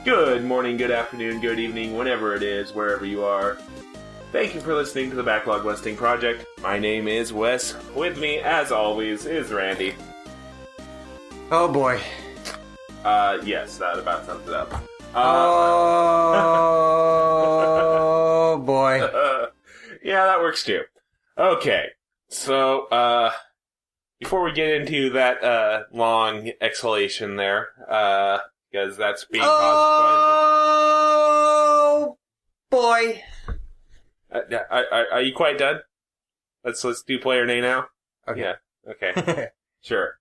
Good morning, good afternoon, good evening, whenever it is, wherever you are. Thank you for listening to the Backlog Busting Project. My name is Wes. With me, as always, is Randy. Oh boy. Yes, that about sums it up. Oh boy. Yeah, that works too. Okay, so, before we get into that, long exhalation there, because that's being caused boy. by... Are you quite done? Let's do player name now? Okay. Yeah, okay. Sure.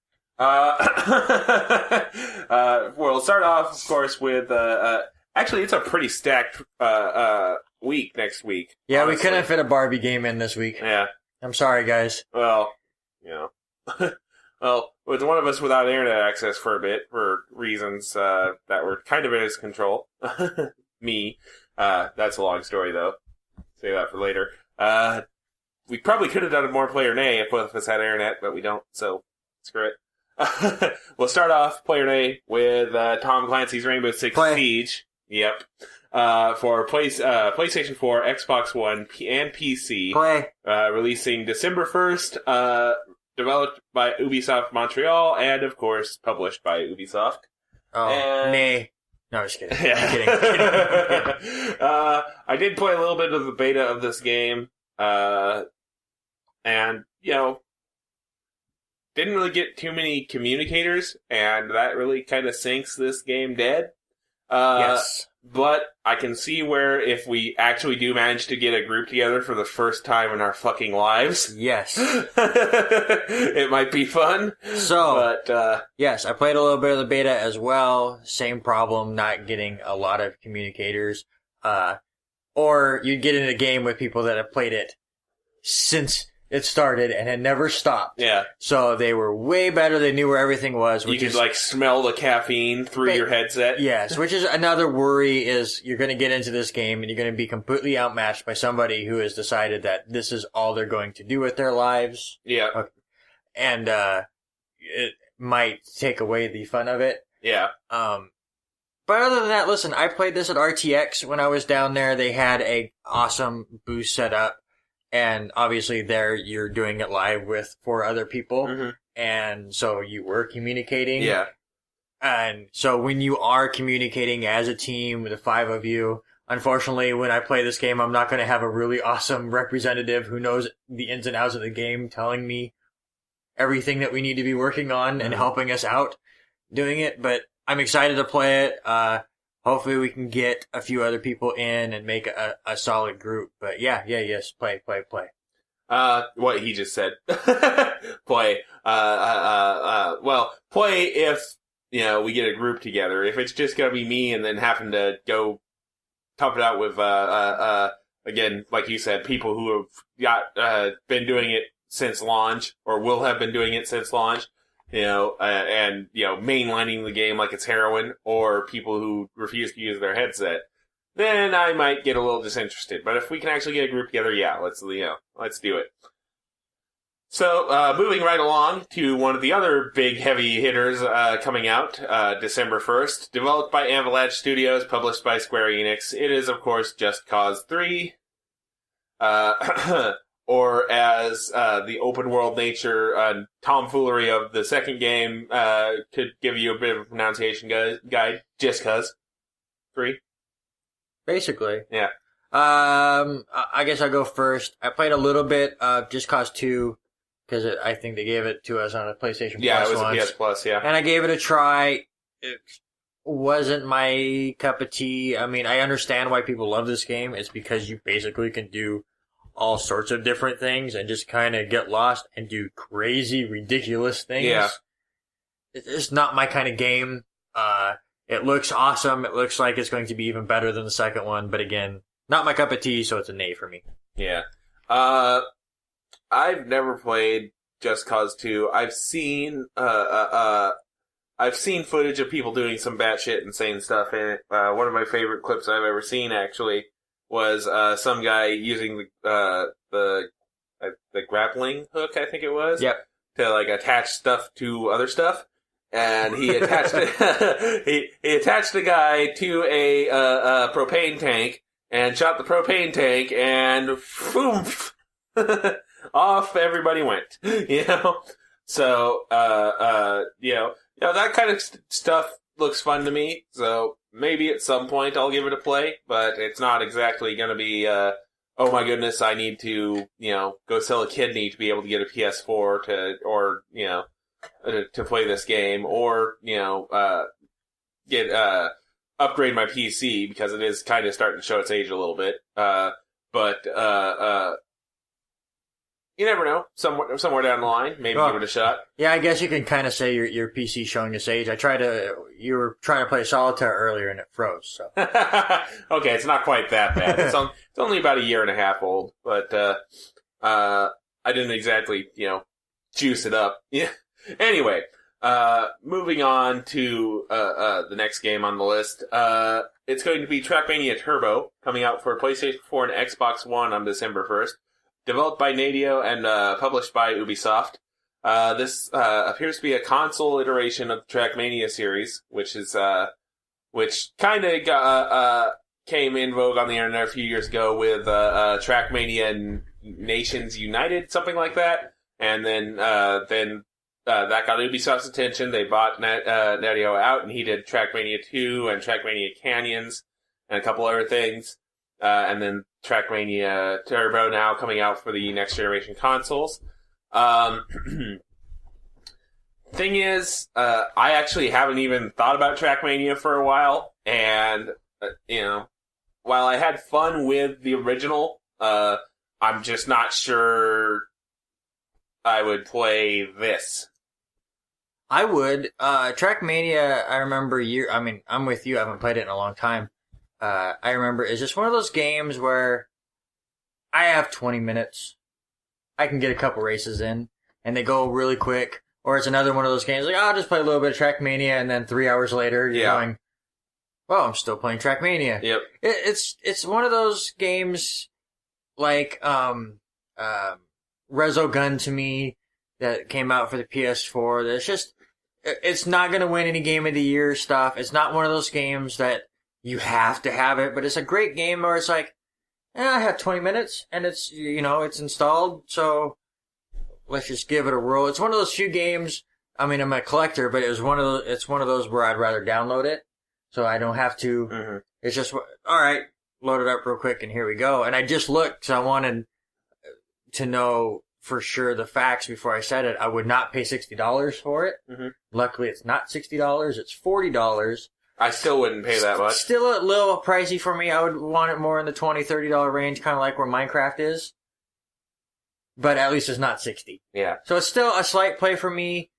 We'll start off, of course, with, actually, it's a pretty stacked, week next week. Yeah, honestly. we couldn't fit a Barbie game in this week. Yeah. I'm sorry, guys. Well, you know. Well, with one of us without internet access for a bit, for reasons, that were kind of in his control. Me. That's a long story, though. Save that for later. We probably could have done a more player nay if both of us had internet, but we don't, so screw it. We'll start off player nay with Tom Clancy's Rainbow Six Siege. Yep. For PlayStation 4, Xbox One, and PC. Releasing December 1st, developed by Ubisoft Montreal, and of course, published by Ubisoft. Oh, nay. No, just kidding. Yeah. I'm kidding. I did play a little bit of the beta of this game, and, you know, didn't really get too many communicators, and that really kind of sinks this game dead. Yes. But I can see where if we actually do manage to get a group together for the first time in our fucking lives, Yes. it might be fun. So, But, yes, I played a little bit of the beta as well. Same problem, not getting a lot of communicators. Or you'd get in a game with people that have played it since it started and had never stopped. yeah. So they were way better. They knew where everything was. You could, like, smell the caffeine through your headset. Yes, which is another worry is you're going to get into this game and you're going to be completely outmatched by somebody who has decided that this is all they're going to do with their lives. Yeah. Okay. And, it might take away the fun of it. Yeah. But other than that, listen, I played this at RTX when I was down there. They had a awesome booth set up. And obviously there you're doing it live with 4 other people. Mm-hmm. And so you were communicating. Yeah. And so when you are communicating as a team, the 5 of you, unfortunately, when I play this game, I'm not going to have a really awesome representative who knows the ins and outs of the game telling me everything that we need to be working on and helping us out doing it. But I'm excited to play it. Hopefully we can get a few other people in and make a solid group. But yes, play. What he just said. Play. Well, play if, you know, we get a group together. If it's just gonna be me and then having to go top it out with, again, like you said, people who have been doing it since launch, or will have been doing it since launch, you know, and, you know, mainlining the game like it's heroin, or people who refuse to use their headset, then I might get a little disinterested. But if we can actually get a group together, yeah, let's do it. So, moving right along to one of the other big heavy hitters, coming out, December 1st, developed by Avalanche Studios, published by Square Enix. It is, of course, Just Cause 3. Or as the open world nature tomfoolery of the second game could give you a bit of a pronunciation guide, Just Cause 3. Basically. Yeah. I guess I'll go first. I played a little bit of Just Cause 2, because I think they gave it to us on a PlayStation Plus. Yeah, it was once. a PS Plus, yeah. And I gave it a try. It wasn't my cup of tea. I mean, I understand why people love this game. It's because you basically can do all sorts of different things and just kind of get lost and do crazy, ridiculous things. Yeah. It's not my kind of game. It looks awesome. It looks like it's going to be even better than the second one. But again, not my cup of tea, so it's a nay for me. Yeah. I've never played Just Cause 2. I've seen footage of people doing some batshit insane stuff in it. One of my favorite clips I've ever seen, actually, was some guy using the grappling hook, I think it was. Yep. To, like, attach stuff to other stuff. and he attached he attached a guy to a propane tank and shot the propane tank, and boom, off everybody went. You know, so that kind of stuff looks fun to me. So maybe at some point I'll give it a play, but it's not exactly going to be. Oh my goodness, I need to, go sell a kidney to be able to get a PS4 to play this game, or, upgrade my PC because it is kind of starting to show its age a little bit. But you never know. Somewhere down the line, maybe give it a shot. Yeah, I guess you can kind of say your PC showing its age. You were trying to play Solitaire earlier and it froze, so. Okay, it's not quite that bad. It's only about a year and a half old, but, I didn't exactly, juice it up. Yeah. Anyway, moving on to, the next game on the list. It's going to be Trackmania Turbo, coming out for PlayStation 4 and Xbox One on December 1st. Developed by Nadio and published by Ubisoft. This appears to be a console iteration of the Trackmania series, which kind of came in vogue on the internet a few years ago with Trackmania and Nations United, something like that. And then that got Ubisoft's attention. They bought Nadio out, and he did Trackmania 2 and Trackmania Canyons and a couple other things. And then Trackmania Turbo now coming out for the next generation consoles. Thing is, I actually haven't even thought about Trackmania for a while, and, while I had fun with the original, I'm just not sure I would play this. I would. Trackmania, I remember I'm with you, I haven't played it in a long time. I remember it's just one of those games where I have 20 minutes. I can get a couple races in, and they go really quick. Or it's another one of those games like, I'll just play a little bit of Trackmania, and then 3 hours later, you're going, well, I'm still playing Trackmania. Yep. It's one of those games like Resogun to me that came out for the PS4. That's just, it's not going to win any Game of the Year stuff. It's not one of those games that you have to have it, but it's a great game where it's like, I have 20 minutes, and it's, it's installed, so let's just give it a whirl. It's one of those few games, I'm a collector, but it's one of those where I'd rather download it, so I don't have to, It's just, alright, load it up real quick, and here we go. And I just looked, so I wanted to know for sure the facts before I said it. I would not pay $60 for it. Luckily, it's not $60, it's $40. I still wouldn't pay that much. Still a little pricey for me. I would want it more in the $20, $30 range, kind of like where Minecraft is. But at least it's not $60. Yeah. So it's still a slight play for me,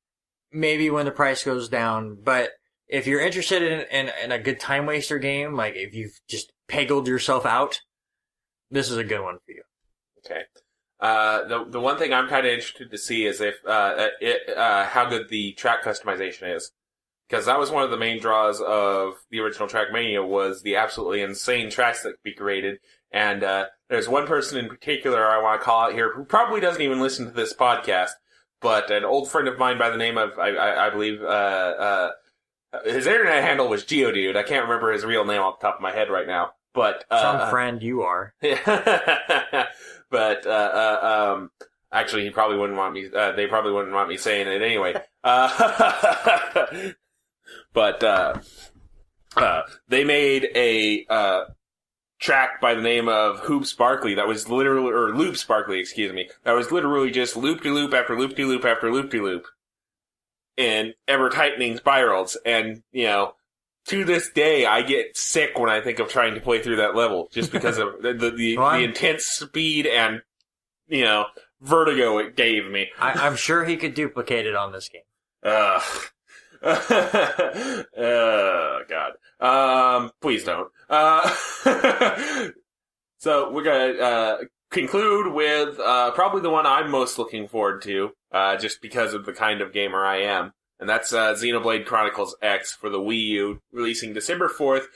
maybe when the price goes down. But if you're interested in a good time waster game, like if you've just peggled yourself out, this is a good one for you. Okay. The one thing I'm kind of interested to see is if how good the track customization is. Because that was one of the main draws of the original Trackmania, was the absolutely insane tracks that could be created. And there's one person in particular I want to call out here who probably doesn't even listen to this podcast, but an old friend of mine by the name of, I believe, his internet handle was Geodude. I can't remember his real name off the top of my head right now. But some friend you are. But actually, he probably wouldn't want me. They probably wouldn't want me saying it anyway. But they made a track by the name of Hoop Sparkly that was literally, or Loop Sparkly, excuse me, that was literally just loop-de-loop after loop-de-loop after loop-de-loop in ever-tightening spirals. And, to this day, I get sick when I think of trying to play through that level, just because of the intense speed and, vertigo it gave me. I'm sure he could duplicate it on this game. Oh, God. Please don't. So we're gonna, conclude with, probably the one I'm most looking forward to, just because of the kind of gamer I am. And that's, Xenoblade Chronicles X for the Wii U, releasing December 4th,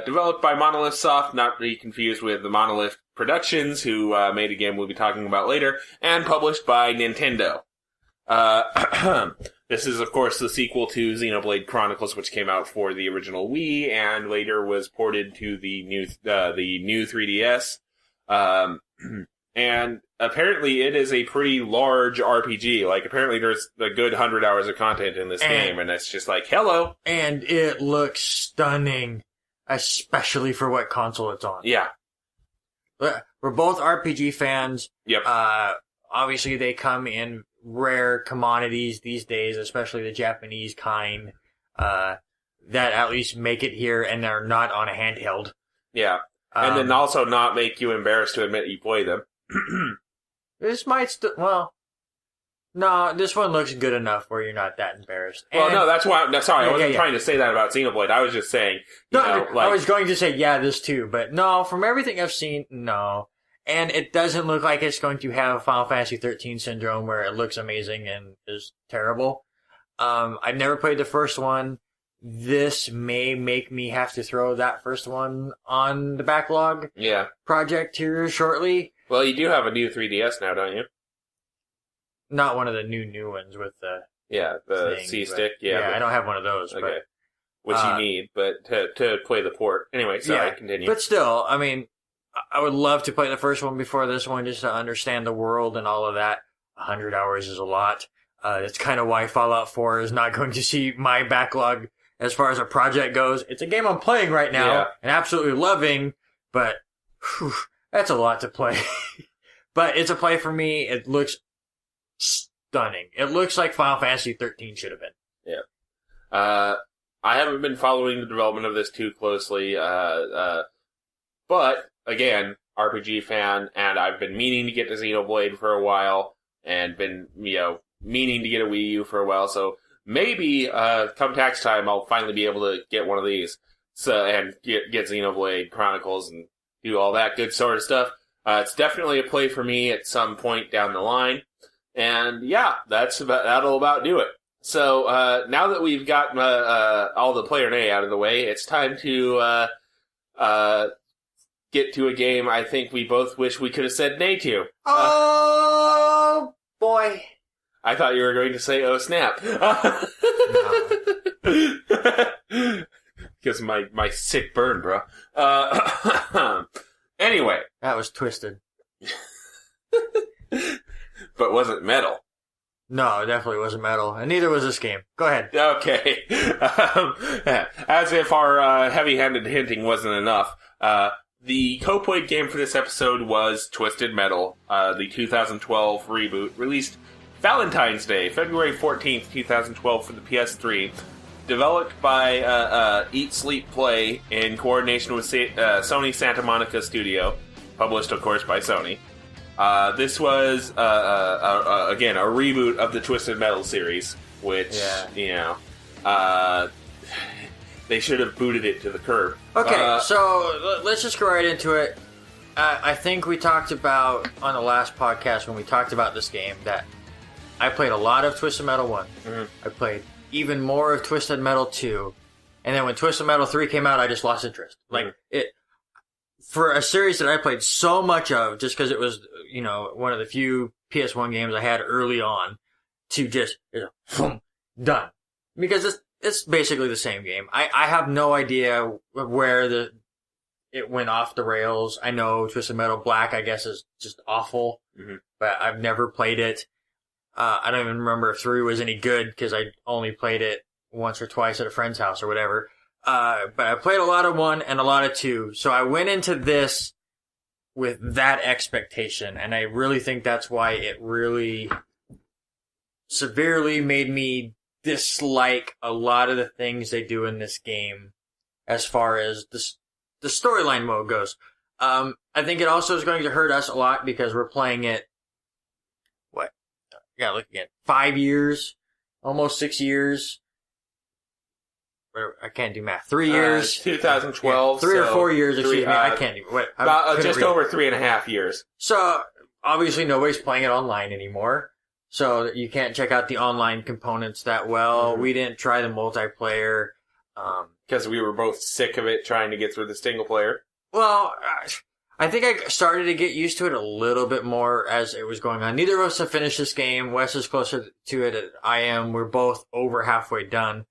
developed by Monolith Soft, not to be confused with the Monolith Productions, who, made a game we'll be talking about later, and published by Nintendo. This is, of course, the sequel to Xenoblade Chronicles, which came out for the original Wii and later was ported to the new 3DS. And apparently it is a pretty large RPG. Like, apparently there's a good 100 hours of content in this game, and it's just like, hello! And it looks stunning, especially for what console it's on. Yeah. We're both RPG fans. Yep. Obviously they come in rare commodities these days, especially the Japanese kind, that at least make it here and they're not on a handheld. Yeah. And then also not make you embarrassed to admit you play them. This might no, this one looks good enough where you're not that embarrassed. Well, no, that's why. Sorry, I wasn't trying to say that about Xenoblade. I was just saying. I was going to say this too, but no. From everything I've seen, no. And it doesn't look like it's going to have Final Fantasy 13 syndrome, where it looks amazing and is terrible. I've never played the first one. This may make me have to throw that first one on the backlog. Yeah. Project here shortly. Well, you do have a new 3DS now, don't you? Not one of the new ones with the thing, C-stick. Yeah, I don't have one of those. Okay. But, which you need, but to play the port. Anyway, sorry, continue. But still, I mean, I would love to play the first one before this one just to understand the world and all of that. 100 hours is a lot. That's kind of why Fallout 4 is not going to see my backlog as far as a project goes. It's a game I'm playing right now and absolutely loving, but that's a lot to play. But it's a play for me. It looks stunning. It looks like Final Fantasy 13 should have been. Yeah. I haven't been following the development of this too closely, but again, RPG fan, and I've been meaning to get to Xenoblade for a while, and been, meaning to get a Wii U for a while, so maybe, come tax time, I'll finally be able to get one of these, and get Xenoblade Chronicles and do all that good sort of stuff. It's definitely a play for me at some point down the line. And yeah, that'll about do it. So, now that we've got, all the player nay out of the way, it's time to, get to a game I think we both wish we could have said nay to. Oh, boy. I thought you were going to say, oh snap. Because my sick burn, bro. Anyway. That was twisted. But wasn't metal. No, it definitely wasn't metal. And neither was this game. Go ahead. Okay. As if our heavy-handed hinting wasn't enough, the co-played game for this episode was Twisted Metal, the 2012 reboot, released Valentine's Day, February 14th, 2012 for the PS3. Developed by Eat, Sleep, Play in coordination with Sony Santa Monica Studio. Published, of course, by Sony. This was, again, a reboot of the Twisted Metal series, which, they should have booted it to the curb. Okay, so let's just go right into it. I think we talked about, on the last podcast when we talked about this game, that I played a lot of Twisted Metal 1. Mm-hmm. I played even more of Twisted Metal 2. And then when Twisted Metal 3 came out, I just lost interest. Like, for a series that I played so much of, just because it was, one of the few PS1 games I had early on, to just, done. Because it's basically the same game. I have no idea where it went off the rails. I know Twisted Metal Black, I guess, is just awful. Mm-hmm. But I've never played it. I don't even remember if 3 was any good, because I only played it once or twice at a friend's house or whatever. But I played a lot of 1 and a lot of 2. So I went into this with that expectation, and I really think that's why it really severely made me dislike a lot of the things they do in this game as far as the storyline mode goes. I think it also is going to hurt us a lot because we're playing it, look again, 5 years, almost 6 years. I can't do math. 3 years. 2012. 3 or 4 years, excuse me. I can't even. Just over 3.5 years. So, obviously nobody's playing it online anymore. So, you can't check out the online components that well. Mm-hmm. We didn't try the multiplayer. Because we were both sick of it trying to get through the single player. Well, I think I started to get used to it a little bit more as it was going on. Neither of us have finished this game. Wes is closer to it than I am. We're both over halfway done.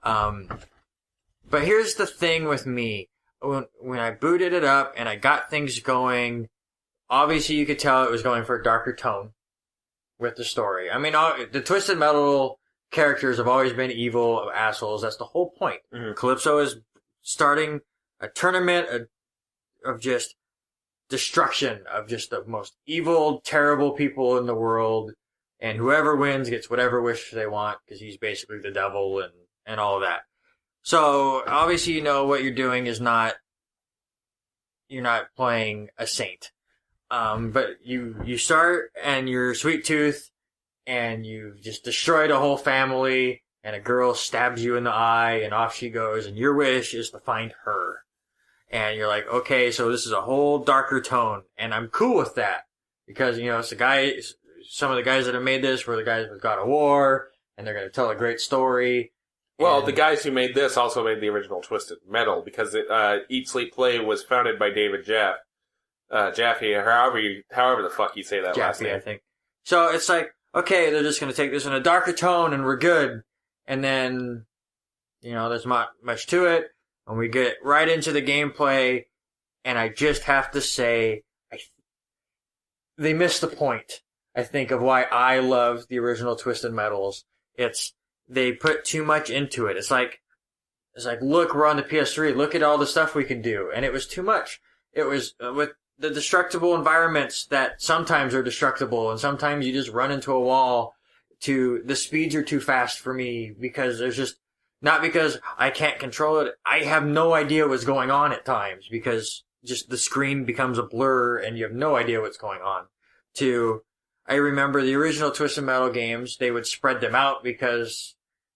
But here's the thing with me. When I booted it up and I got things going, obviously you could tell it was going for a darker tone with the story. I mean, the Twisted Metal characters have always been evil assholes. That's the whole point. Mm-hmm. Calypso is starting a tournament of just destruction of just the most evil, terrible people in the world, and whoever wins gets whatever wish they want because he's basically the devil and all of that. So obviously, you know what you're doing is you're not playing a saint. But you start and you're Sweet Tooth and you've just destroyed a whole family and a girl stabs you in the eye and off she goes and your wish is to find her. And you're like, okay, so this is a whole darker tone and I'm cool with that because, you know, it's some of the guys that have made this were the guys with God of War and they're going to tell a great story. Well, the guys who made this also made the original Twisted Metal because Eat, Sleep, Play was founded by David Jaffe, however the fuck you say that last name. I think. So it's like, okay, they're just going to take this in a darker tone and we're good. And then, you know, there's not much to it. And we get right into the gameplay. And I just have to say, they missed the point, I think, of why I love the original Twisted Metals. They put too much into it. It's like, look, we're on the PS3. Look at all the stuff we can do. And it was too much. It was with the destructible environments that sometimes are destructible and sometimes you just run into a wall. The speeds are too fast for me because there's just, not because I can't control it. I have no idea what's going on at times because just the screen becomes a blur and you have no idea what's going on. I remember the original Twisted Metal games, they would spread them out because,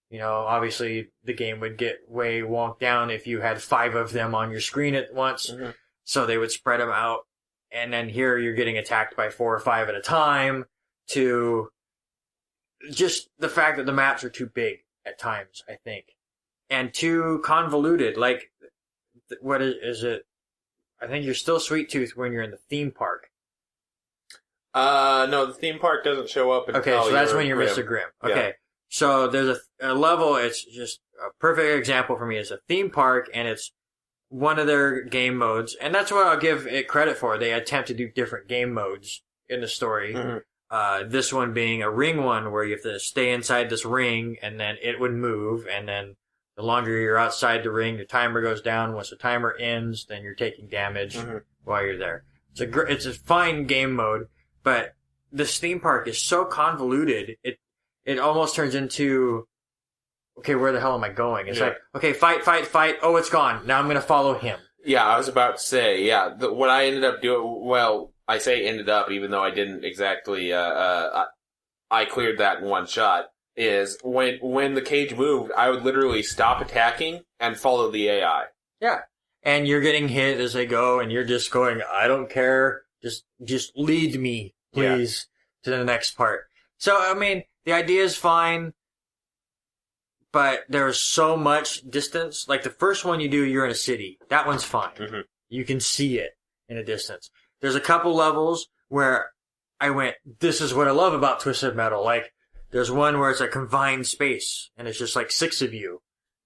you know, obviously the game would get way wonked down if you had 5 of them on your screen at once. Mm-hmm. So they would spread them out. And then here you're getting attacked by 4 or 5 at a time to just the fact that the maps are too big at times, I think. And too convoluted. Like, what is it? I think you're still Sweet Tooth when you're in the theme park. No, the theme park doesn't show up until okay, so that's when you're Mr. Grimm. Okay. Yeah. So there's a level, it's just a perfect example for me. It's a theme park and it's one of their game modes. And that's what I'll give it credit for. They attempt to do different game modes in the story. Mm-hmm. This one being a ring one where you have to stay inside this ring and then it would move. And then the longer you're outside the ring, the timer goes down. Once the timer ends, then you're taking damage while you're there. It's a fine game mode. But this theme park is so convoluted, it almost turns into, okay, where the hell am I going? It's like, okay, fight. Oh, it's gone. Now I'm going to follow him. Yeah, I was about to say, what I ended up doing, well, I say ended up, even though I didn't exactly, I cleared that in one shot, is when the cage moved, I would literally stop attacking and follow the AI. Yeah. And you're getting hit as they go, and you're just going, I don't care. Just lead me, please, to the next part. So, I mean, the idea is fine, but there's so much distance. Like, the first one you do, you're in a city. That one's fine. Mm-hmm. You can see it in a distance. There's a couple levels where I went, this is what I love about Twisted Metal. Like, there's one where it's a confined space, and it's just like 6 of you,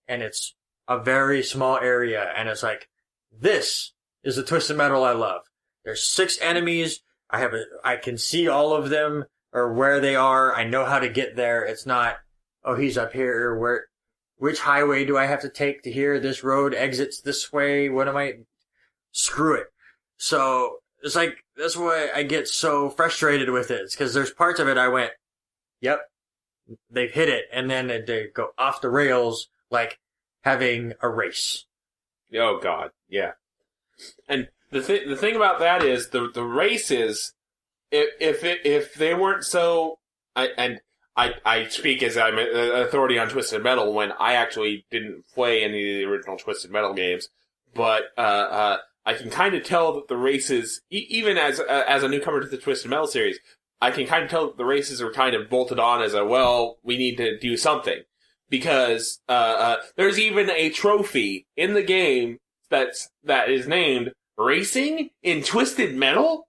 and it's a very small area, and it's like, this is the Twisted Metal I love. There's 6 enemies. I can see all of them or where they are. I know how to get there. It's not, oh, he's up here. Which highway do I have to take to here? This road exits this way. Screw it. So it's like, that's why I get so frustrated with it. It's because there's parts of it I went, yep, they've hit it. And then they go off the rails like having a race. Oh, God. Yeah. And the thing about that is the races, if they weren't so, I speak as I'm an authority on Twisted Metal when I actually didn't play any of the original Twisted Metal games, but I can kind of tell that the races, even as a newcomer to the Twisted Metal series, I can kind of tell that the races are kind of bolted on as we need to do something. Because there's even a trophy in the game that is named racing in Twisted Metal?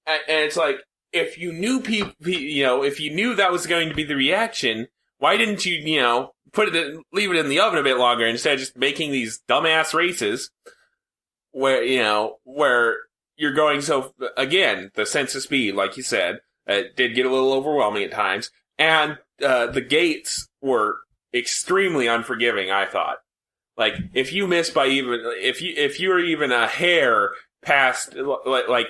And it's like, if you knew if you knew that was going to be the reaction, why didn't you, leave it in the oven a bit longer instead of just making these dumbass races where you're going so, again, the sense of speed, like you said, did get a little overwhelming at times, and the gates were extremely unforgiving, I thought. Like, if you missed by if you were even a hair past, like,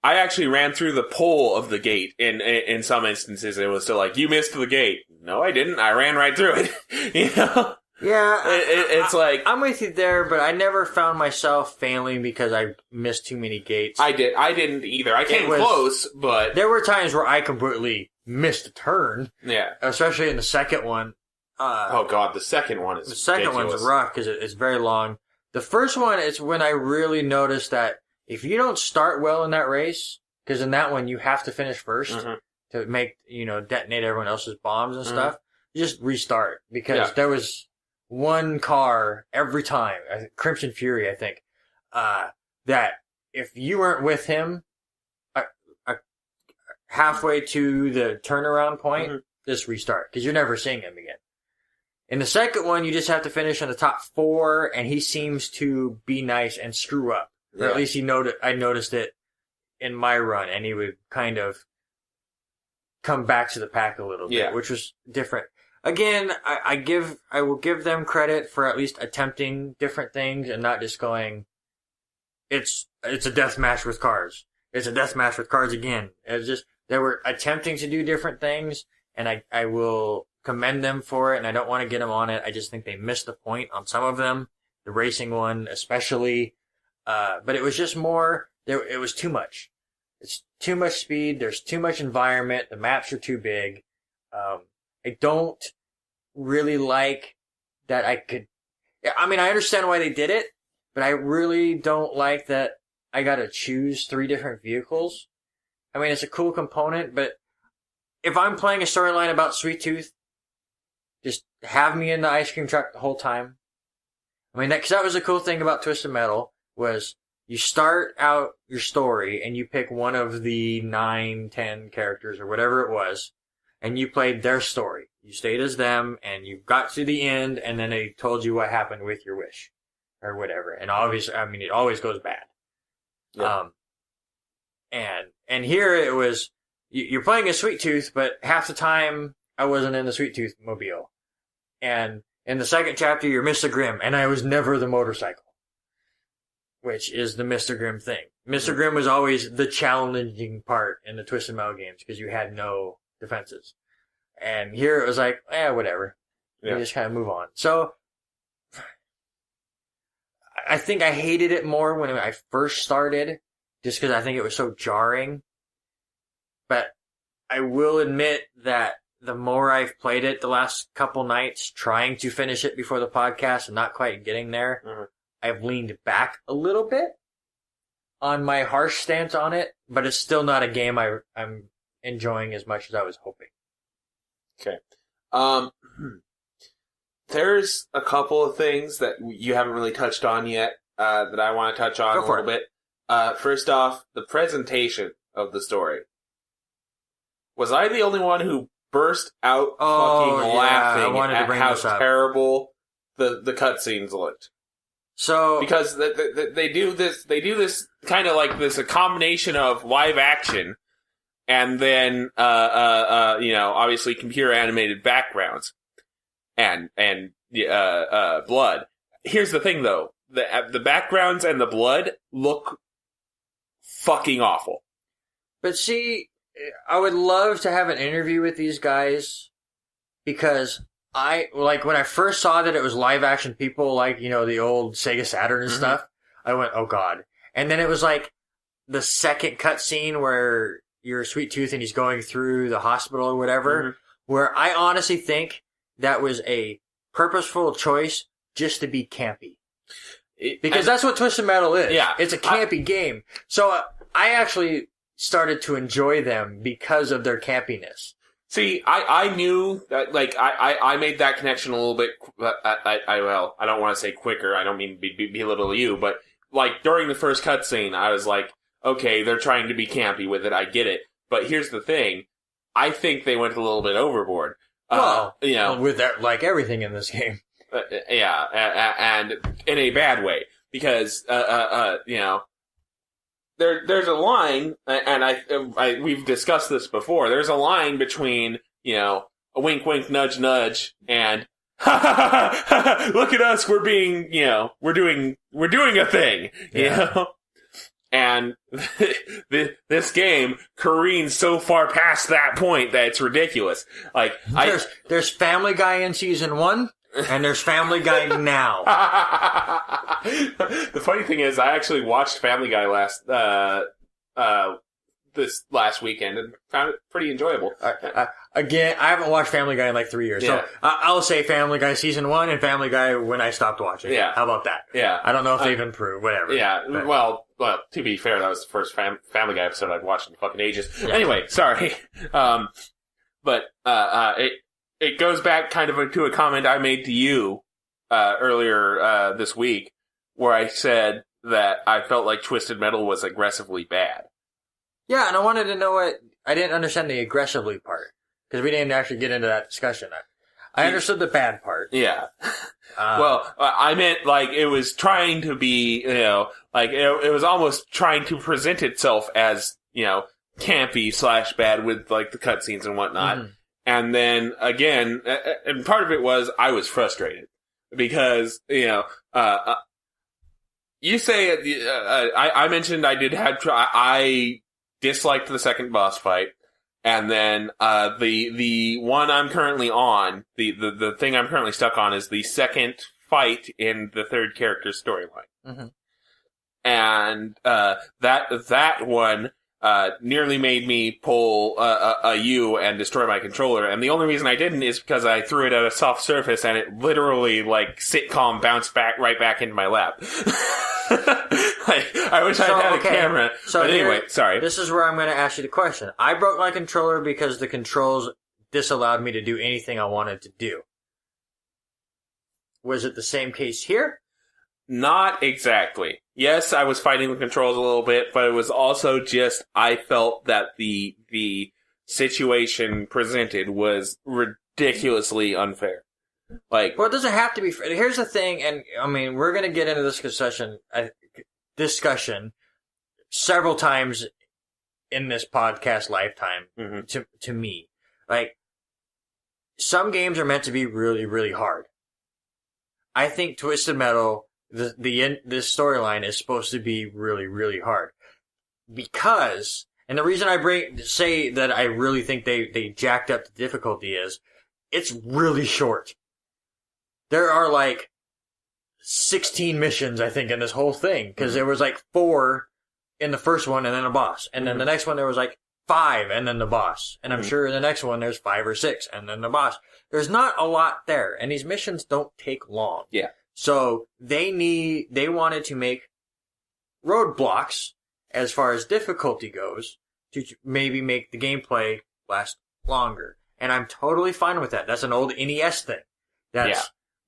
I actually ran through the pole of the gate in some instances, and it was still like, you missed the gate. No, I didn't. I ran right through it. Yeah. It's like... I'm with you there, but I never found myself failing because I missed too many gates. I didn't either. I came close, but... There were times where I completely missed a turn. Yeah. Especially in the second one. Oh god, the second one is The second ridiculous. one's rough because it's very long. The first one is when I really noticed that if you don't start well in that race, because in that one you have to finish first to make, detonate everyone else's bombs and stuff, you just restart. Because there was one car every time, Crimson Fury, I think, that if you weren't with him halfway to the turnaround point, just restart, because you're never seeing him again. In the second one, you just have to finish in the top 4, and he seems to be nice and screw up. Or at least I noticed it in my run, and he would kind of come back to the pack a little bit, which was different. Again, I will give them credit for at least attempting different things and not just going, it's a death match with cars. It's a death match with cars again. It's just, they were attempting to do different things, and I will commend them for it, and I don't want to get them on it. I just think they missed the point on some of them. The racing one, especially. But it was just more, it was too much. It's too much speed. There's too much environment. The maps are too big. I don't really like that I understand why they did it, but I really don't like that I gotta choose 3 different vehicles. I mean, it's a cool component, but if I'm playing a storyline about Sweet Tooth, just have me in the ice cream truck the whole time. I mean, because that was the cool thing about Twisted Metal, was you start out your story and you pick one of the 9, 10 characters or whatever it was, and you played their story. You stayed as them, and you got to the end, and then they told you what happened with your wish, or whatever. And obviously, I mean, it always goes bad. Yeah. And here it was, you're playing a Sweet Tooth, but half the time I wasn't in the Sweet Tooth mobile. And in the second chapter, you're Mr. Grimm, and I was never the motorcycle, which is the Mr. Grimm thing. Mr. Grimm was always the challenging part in the Twisted Metal games, because you had no defenses. And here it was like, whatever. Yeah. You just kind of move on. So, I think I hated it more when I first started, just because I think it was so jarring. But I will admit that the more I've played it the last couple nights, trying to finish it before the podcast and not quite getting there, I've leaned back a little bit on my harsh stance on it, but it's still not a game I'm enjoying as much as I was hoping. Okay. There's a couple of things that you haven't really touched on yet that I want to touch on a little bit. First off, the presentation of the story. Was I the only one who burst out laughing at how terrible the cutscenes looked? So because they do this kind of like this, a combination of live action and then obviously computer animated backgrounds and blood. Here's the thing though, the backgrounds and the blood look fucking awful. But see, I would love to have an interview with these guys, because when I first saw that it was live action people, like, the old Sega Saturn and stuff, I went, oh god. And then it was like the second cutscene where you're Sweet Tooth and he's going through the hospital or whatever, where I honestly think that was a purposeful choice just to be campy. Because that's what Twisted Metal is. Yeah. It's a campy game. So I actually started to enjoy them because of their campiness. See, I knew that, I made that connection a little bit, I don't want to say quicker, I don't mean belittle you, but, like, during the first cutscene, I was like, okay, they're trying to be campy with it, I get it. But here's the thing, I think they went a little bit overboard. Well, you know, with that, like everything in this game. And in a bad way. Because, you know, there's a line, and we've discussed this before, there's a line between, you know, a wink wink nudge nudge and look at us, we're being, you know, we're doing a thing, you know? And this game careens so far past that point that it's ridiculous. Like, there's Family Guy in season 1, and there's Family Guy now. The funny thing is, I actually watched Family Guy this last weekend and found it pretty enjoyable. Again, I haven't watched Family Guy in like 3 years, so I'll say Family Guy season 1 and Family Guy when I stopped watching. Yeah. How about that? Yeah. I don't know if they've improved, whatever. Yeah, but. well, to be fair, that was the first Family Guy episode I'd watched in fucking ages. Yeah. Anyway, sorry. But it goes back kind of to a comment I made to you earlier this week, where I said that I felt like Twisted Metal was aggressively bad. Yeah, and I wanted to know what... I didn't understand the aggressively part, because we didn't actually get into that discussion. I understood the bad part. Yeah. Well, I meant, like, it was trying to be, you know, like, it was almost trying to present itself as, you know, campy / bad with, like, the cutscenes and whatnot. Mm-hmm. And then, again, and part of it was I was frustrated. Because, you know, you say, I mentioned I disliked the second boss fight. And then, the one I'm currently on, the thing I'm currently stuck on is the second fight in the third character's storyline. Mm-hmm. And, that one, nearly made me pull a U and destroy my controller. And the only reason I didn't is because I threw it at a soft surface and it literally, like, sitcom bounced right back into my lap. I wish I had a camera. So but anyway, sorry. This is where I'm going to ask you the question. I broke my controller because the controls disallowed me to do anything I wanted to do. Was it the same case here? Not exactly. Yes, I was fighting the controls a little bit, but it was also just, I felt that the situation presented was ridiculously unfair. Like, well, it doesn't have to be. Here's the thing, and I mean, we're going to get into this discussion several times in this podcast lifetime. Mm-hmm. To me, like, some games are meant to be really, really hard. I think Twisted Metal, this storyline is supposed to be really, really hard because, and the reason I say that I really think they jacked up the difficulty is it's really short. There are like 16 missions, I think, in this whole thing. Because there was like 4 in the first one and then a boss. And then the next one there was like 5 and then the boss. And I'm sure in the next one there's 5 or 6 and then the boss. There's not a lot there. And these missions don't take long. Yeah. So they wanted to make roadblocks as far as difficulty goes to maybe make the gameplay last longer. And I'm totally fine with that. That's an old NES thing.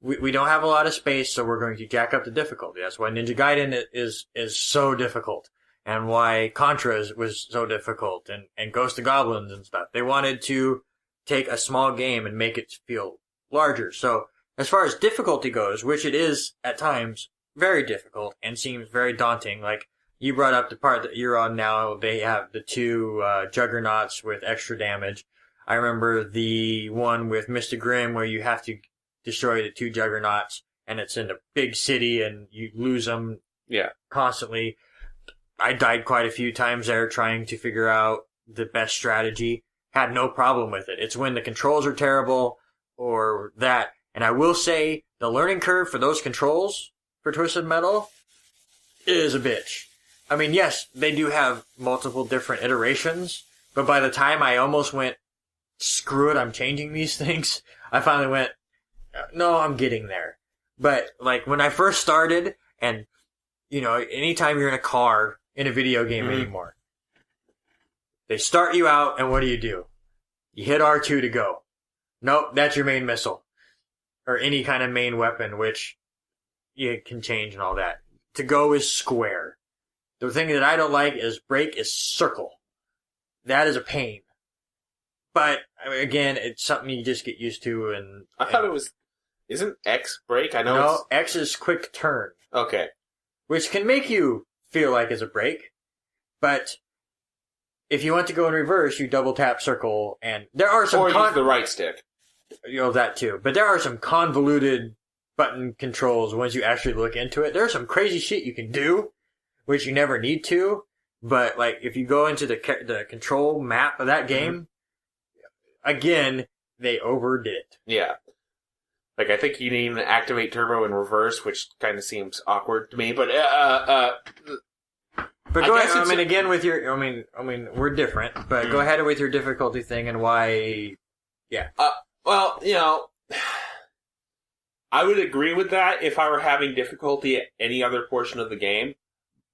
We don't have a lot of space, so we're going to jack up the difficulty. That's why Ninja Gaiden is so difficult, and why Contra was so difficult, and Ghost of Goblins and stuff. They wanted to take a small game and make it feel larger. So, as far as difficulty goes, which it is at times very difficult and seems very daunting, like you brought up the part that you're on now, they have the 2 juggernauts with extra damage. I remember the one with Mr. Grimm where you have to destroy the 2 juggernauts, and it's in a big city, and you lose them constantly. I died quite a few times there trying to figure out the best strategy. Had no problem with it. It's when the controls are terrible, or that. And I will say, the learning curve for those controls for Twisted Metal is a bitch. I mean, yes, they do have multiple different iterations, but by the time I almost went, screw it, I'm changing these things, I finally went, no, I'm getting there. But, like, when I first started, and, you know, anytime you're in a car in a video game anymore, they start you out, and what do? You hit R2 to go. Nope, that's your main missile. Or any kind of main weapon, which you can change and all that. to go is square. The thing that I don't like is break is circle. That is a pain. But, I mean, again, it's something you just get used to. And I thought it was... Isn't X break? I know no, X is quick turn. Okay. Which can make you feel like it's a break. But if you want to go in reverse, you double tap circle. And there are some... Or use the right stick. You know, that too. But there are some convoluted button controls once you actually look into it. There's some crazy shit you can do, which you never need to. But, like, if you go into the control map of that game, again, they overdid it. Yeah. Like, I think you need to activate turbo in reverse, which kind of seems awkward to me, but, But go ahead, I mean, again, with your, I mean, we're different, but go ahead with your difficulty thing and why, yeah. Well, you know, I would agree with that if I were having difficulty at any other portion of the game,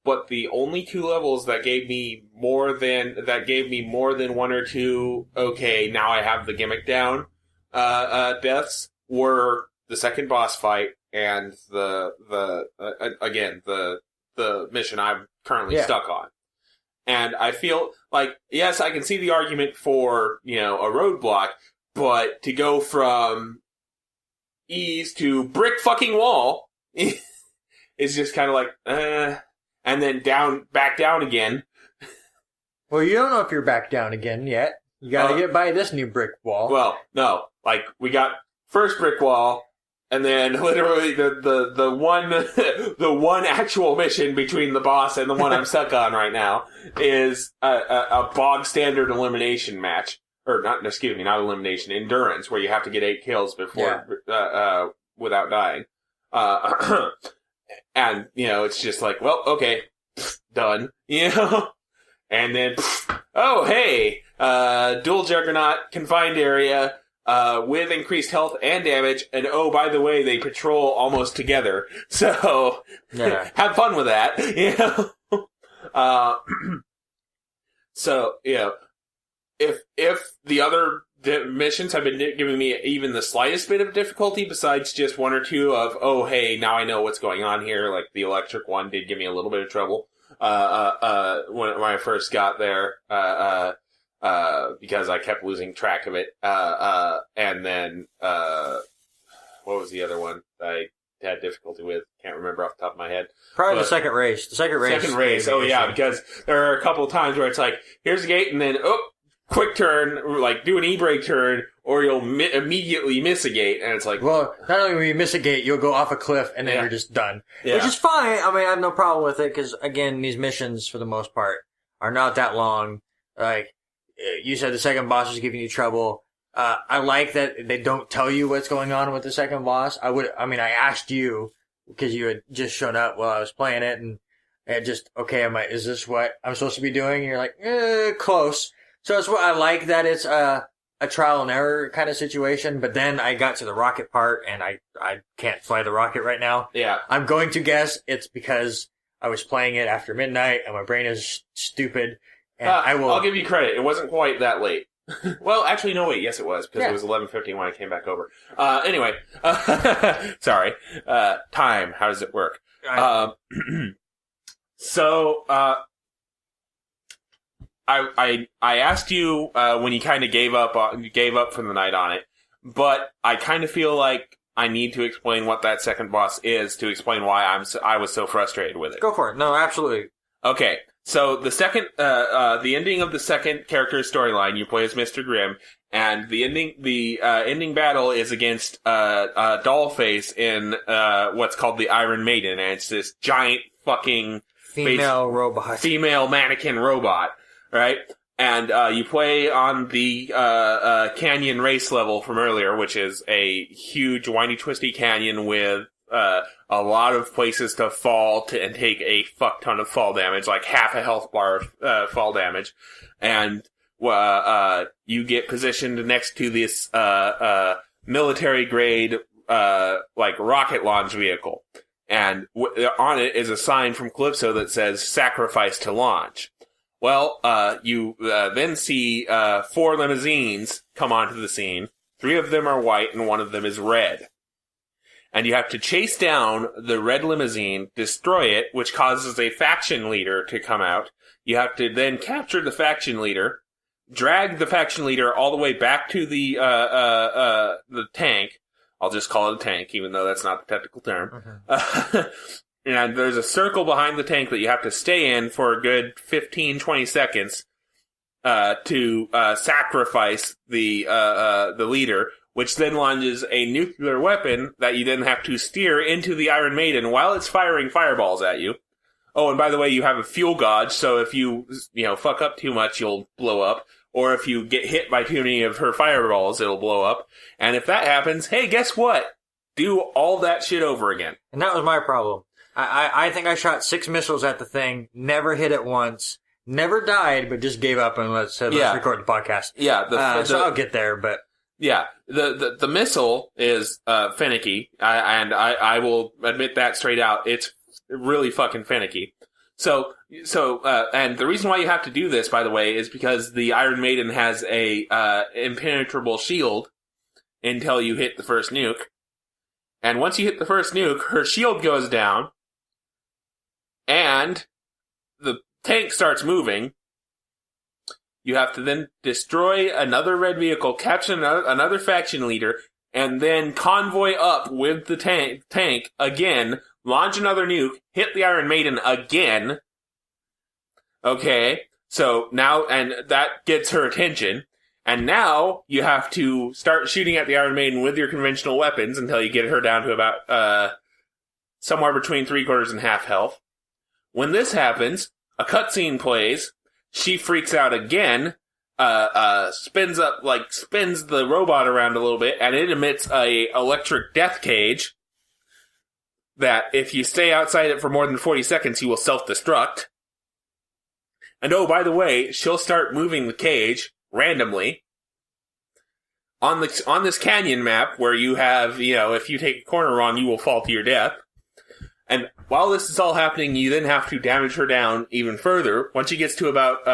but the only two levels that gave me more than one or two, okay, now I have the gimmick down, deaths, were the second boss fight and the mission I'm currently stuck on. And I feel like, yes, I can see the argument for, you know, a roadblock, but to go from ease to brick fucking wall is just kind of like, and then back down again. Well, you don't know if you're back down again yet. You gotta get by this new brick wall. Well, no. Like, we got first brick wall, and then literally the one actual mission between the boss and the one I'm stuck on right now is a bog standard elimination match. Or not elimination, endurance, where you have to get 8 kills before, without dying. And, you know, it's just like, well, okay, done, you know? And then, oh, hey, dual juggernaut, confined area, with increased health and damage, and oh, by the way, they patrol almost together. So, have fun with that, you know? So, you know, if the other missions have been giving me even the slightest bit of difficulty, besides just one or two of, oh, hey, now I know what's going on here, like the electric one did give me a little bit of trouble, when I first got there, because I kept losing track of it, and then, what was the other one that I had difficulty with? Can't remember off the top of my head. Probably the second race. Second race. Oh, yeah, because there are a couple of times where it's like, here's the gate, and then, quick turn, like, do an e-brake turn, or you'll immediately miss a gate, and it's like... Well, not only will you miss a gate, you'll go off a cliff, and then you're just done. Yeah. Which is fine. I mean, I have no problem with it, because, again, these missions, for the most part, are not that long. Like, you said the second boss is giving you trouble. I like that they don't tell you what's going on with the second boss. I asked you, because you had just shown up while I was playing it, and just, okay, is this what I'm supposed to be doing? And you're like, close. So it's what I like, that it's a trial and error kind of situation, but then I got to the rocket part, and I can't fly the rocket right now. Yeah. I'm going to guess it's because I was playing it after midnight, and my brain is stupid, and I'll give you credit. It wasn't quite that late. Well, actually, no, wait, yes it was, because it was 11:50 when I came back over. Anyway, sorry. Time, how does it work? So, I asked you when you kind of gave up for the night on it, but I kind of feel like I need to explain what that second boss is to explain why I was so frustrated with it. Go for it. No, absolutely. Okay, so the ending of the second character's storyline, you play as Mr. Grimm, and the ending battle is against Dollface in what's called the Iron Maiden, and it's this giant fucking female mannequin robot. Right? And you play on the canyon race level from earlier, which is a huge, windy, twisty canyon with a lot of places to fall and take a fuck ton of fall damage, like half a health bar of fall damage. And you get positioned next to this military-grade like rocket launch vehicle. And on it is a sign from Calypso that says, "Sacrifice to launch." Well, you then see 4 limousines come onto the scene. 3 of them are white and 1 of them is red. and you have to chase down the red limousine, destroy it, which causes a faction leader to come out. You have to then capture the faction leader, drag the faction leader all the way back to the tank. I'll just call it a tank, even though that's not the technical term. And there's a circle behind the tank that you have to stay in for a good 15, 20 seconds to sacrifice the leader, which then launches a nuclear weapon that you then have to steer into the Iron Maiden while it's firing fireballs at you. Oh, and by the way, you have a fuel gauge, so if you fuck up too much, you'll blow up. Or if you get hit by too many of her fireballs, it'll blow up. And if that happens, hey, guess what? Do all that shit over again. And that was my problem. I think I shot 6 missiles at the thing, never hit it once, never died, but just gave up and let's record the podcast. Yeah. So I'll get there, but... Yeah, the missile is finicky, and I will admit that straight out. It's really fucking finicky. So, and the reason why you have to do this, by the way, is because the Iron Maiden has a impenetrable shield until you hit the first nuke. And once you hit the first nuke, her shield goes down, and the tank starts moving. You have to then destroy another red vehicle, capture another faction leader, and then convoy up with the tank again, launch another nuke, hit the Iron Maiden again. Okay, so now, and that gets her attention. And now you have to start shooting at the Iron Maiden with your conventional weapons until you get her down to about somewhere between 3/4 and half health. When this happens, a cutscene plays. She freaks out again, spins the robot around a little bit, and it emits a electric death cage that if you stay outside it for more than 40 seconds, you will self-destruct. And oh, by the way, she'll start moving the cage randomly on this canyon map where you have, if you take a corner wrong, you will fall to your death. And while this is all happening, you then have to damage her down even further. Once she gets to about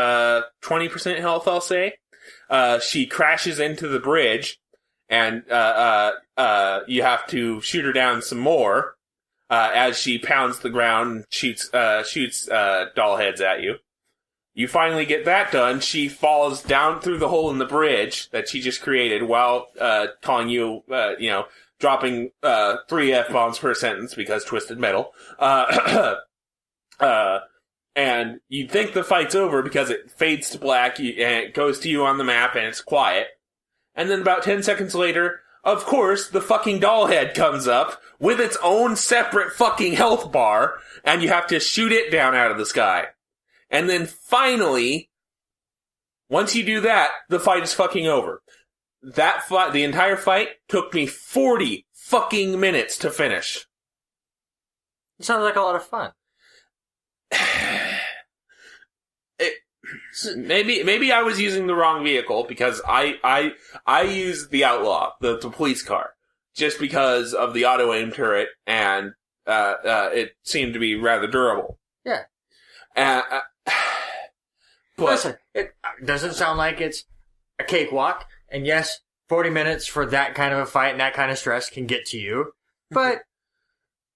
20% health, I'll say, she crashes into the bridge, and you have to shoot her down some more as she pounds the ground and shoots doll heads at you. You finally get that done. She falls down through the hole in the bridge that she just created while calling you, dropping 3 F-bombs per sentence because Twisted Metal. And you'd think the fight's over because it fades to black and it goes to you on the map and it's quiet. And then about 10 seconds later, of course, the fucking doll head comes up with its own separate fucking health bar, and you have to shoot it down out of the sky. And then finally, once you do that, the fight is fucking over. That fight, the entire fight, took me 40 fucking minutes to finish. It sounds like a lot of fun. Maybe I was using the wrong vehicle because I used the Outlaw, the police car, just because of the auto aim turret and it seemed to be rather durable. Yeah. But listen, it doesn't sound like it's a cakewalk. And yes, 40 minutes for that kind of a fight and that kind of stress can get to you. But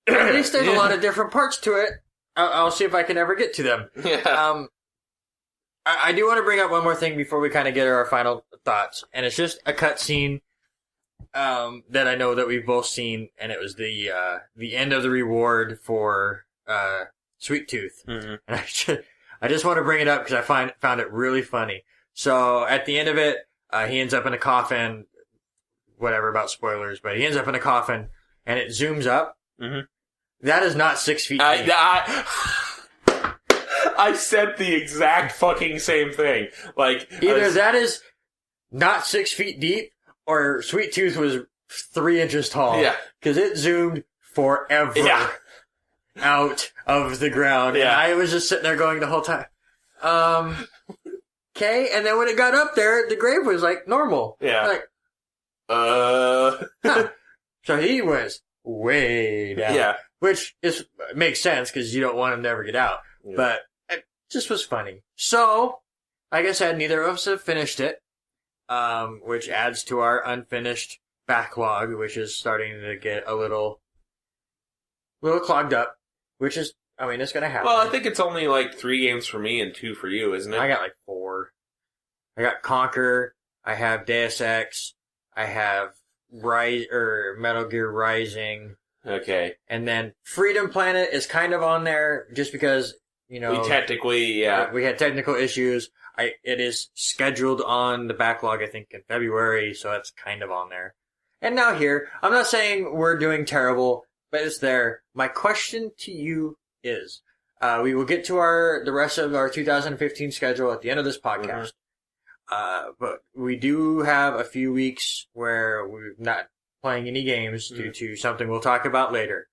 at least there's a lot of different parts to it. I'll see if I can ever get to them. Yeah. I do want to bring up one more thing before we kind of get our final thoughts. And it's just a cutscene that I know that we've both seen. And it was the end of the reward for Sweet Tooth. Mm-hmm. And I just want to bring it up because I found it really funny. So at the end of it, he ends up in a coffin, whatever about spoilers, but he ends up in a coffin, and it zooms up. Mm-hmm. That is not 6 feet deep. I said the exact fucking same thing. Like either that is not 6 feet deep, or Sweet Tooth was 3 inches tall. Yeah. Because it zoomed forever out of the ground. Yeah. And I was just sitting there going the whole time, okay, and then when it got up there, the grave was like normal. Yeah. Like, huh. So he was way down. Yeah. Which makes sense because you don't want him to ever get out. Yeah. But it just was funny. So, like I said, neither of us have finished it, which adds to our unfinished backlog, which is starting to get a little a little clogged up, which is, I mean, it's going to happen. Well, I think it's only like 3 games for me and 2 for you, isn't it? I got like 4. I got Conquer, I have Deus Ex, I have Metal Gear Rising. Okay. And then Freedom Planet is kind of on there just because, you know... We technically, yeah. We had technical issues. It is scheduled on the backlog, I think, in February, so it's kind of on there. And now here, I'm not saying we're doing terrible, but it's there. My question to you is, we will get to the rest of our 2015 schedule at the end of this podcast. But we do have a few weeks where we're not playing any games due to something we'll talk about later.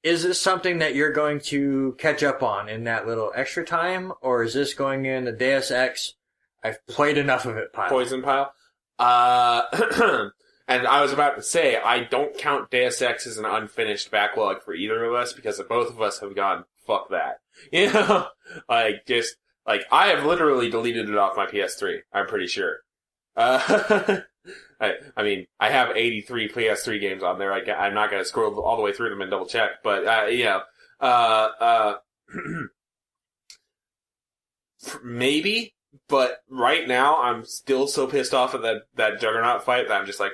Is this something that you're going to catch up on in that little extra time, or is this going in the Deus Ex, I've played enough of it pile? Poison pile? And I was about to say, I don't count Deus Ex as an unfinished backlog for either of us, because both of us have gone, fuck that. You know? I have literally deleted it off my PS3, I'm pretty sure. I mean, I have 83 PS3 games on there. I'm not going to scroll all the way through them and double check, but, you know, maybe, but right now I'm still so pissed off at that Juggernaut fight that I'm just like,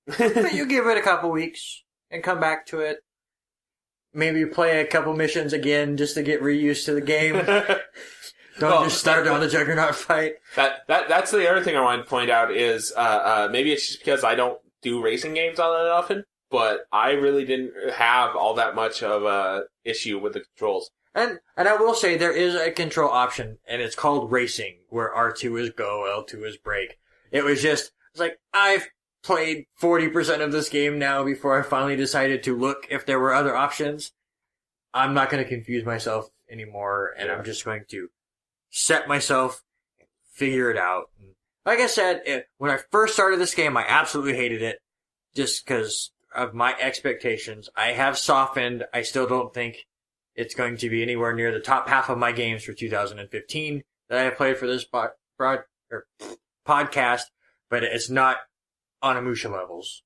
But you give it a couple weeks and come back to it. Maybe play a couple missions again just to get reused to the game. Don't just start on the Juggernaut fight. That's the other thing I wanted to point out is, maybe it's just because I don't do racing games all that often, but I really didn't have all that much of a issue with the controls. And I will say there is a control option, and it's called racing, where R2 is go, L2 is brake. It's like, I've played 40% of this game now before I finally decided to look if there were other options. I'm not going to confuse myself anymore, and I'm just going to set myself, figure it out. Like I said, when I first started this game, I absolutely hated it, just because of my expectations. I have softened. I still don't think it's going to be anywhere near the top half of my games for 2015 that I have played for this podcast, but it's not Onimusha levels.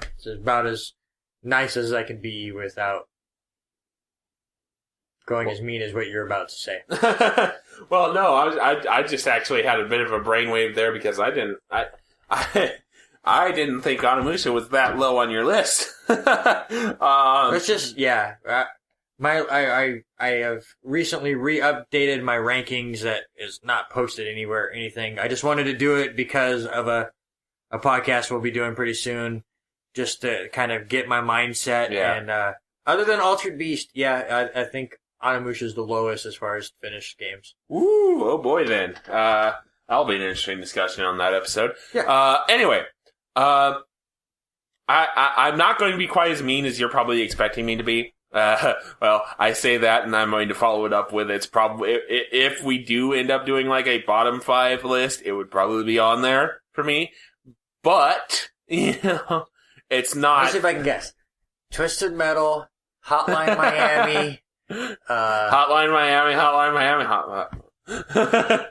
It's about as nice as I can be without going as mean as what you're about to say. Well, no, I just actually had a bit of a brainwave there because I didn't think Onimusha was that low on your list. It's just, yeah. I have recently re-updated my rankings that is not posted anywhere or anything. I just wanted to do it because of a podcast we'll be doing pretty soon, just to kind of get my mindset. Yeah. And other than Altered Beast, I think Onimusha is the lowest as far as finished games. Ooh, oh boy then. That'll be an interesting discussion on that episode. Yeah. Anyway, I'm not going to be quite as mean as you're probably expecting me to be. Well, I say that, and I'm going to follow it up with it's probably if we do end up doing like a bottom 5 list, it would probably be on there for me. But you know, it's not. Let's see if I can guess. Twisted Metal, Hotline Miami. Hotline Miami. I'd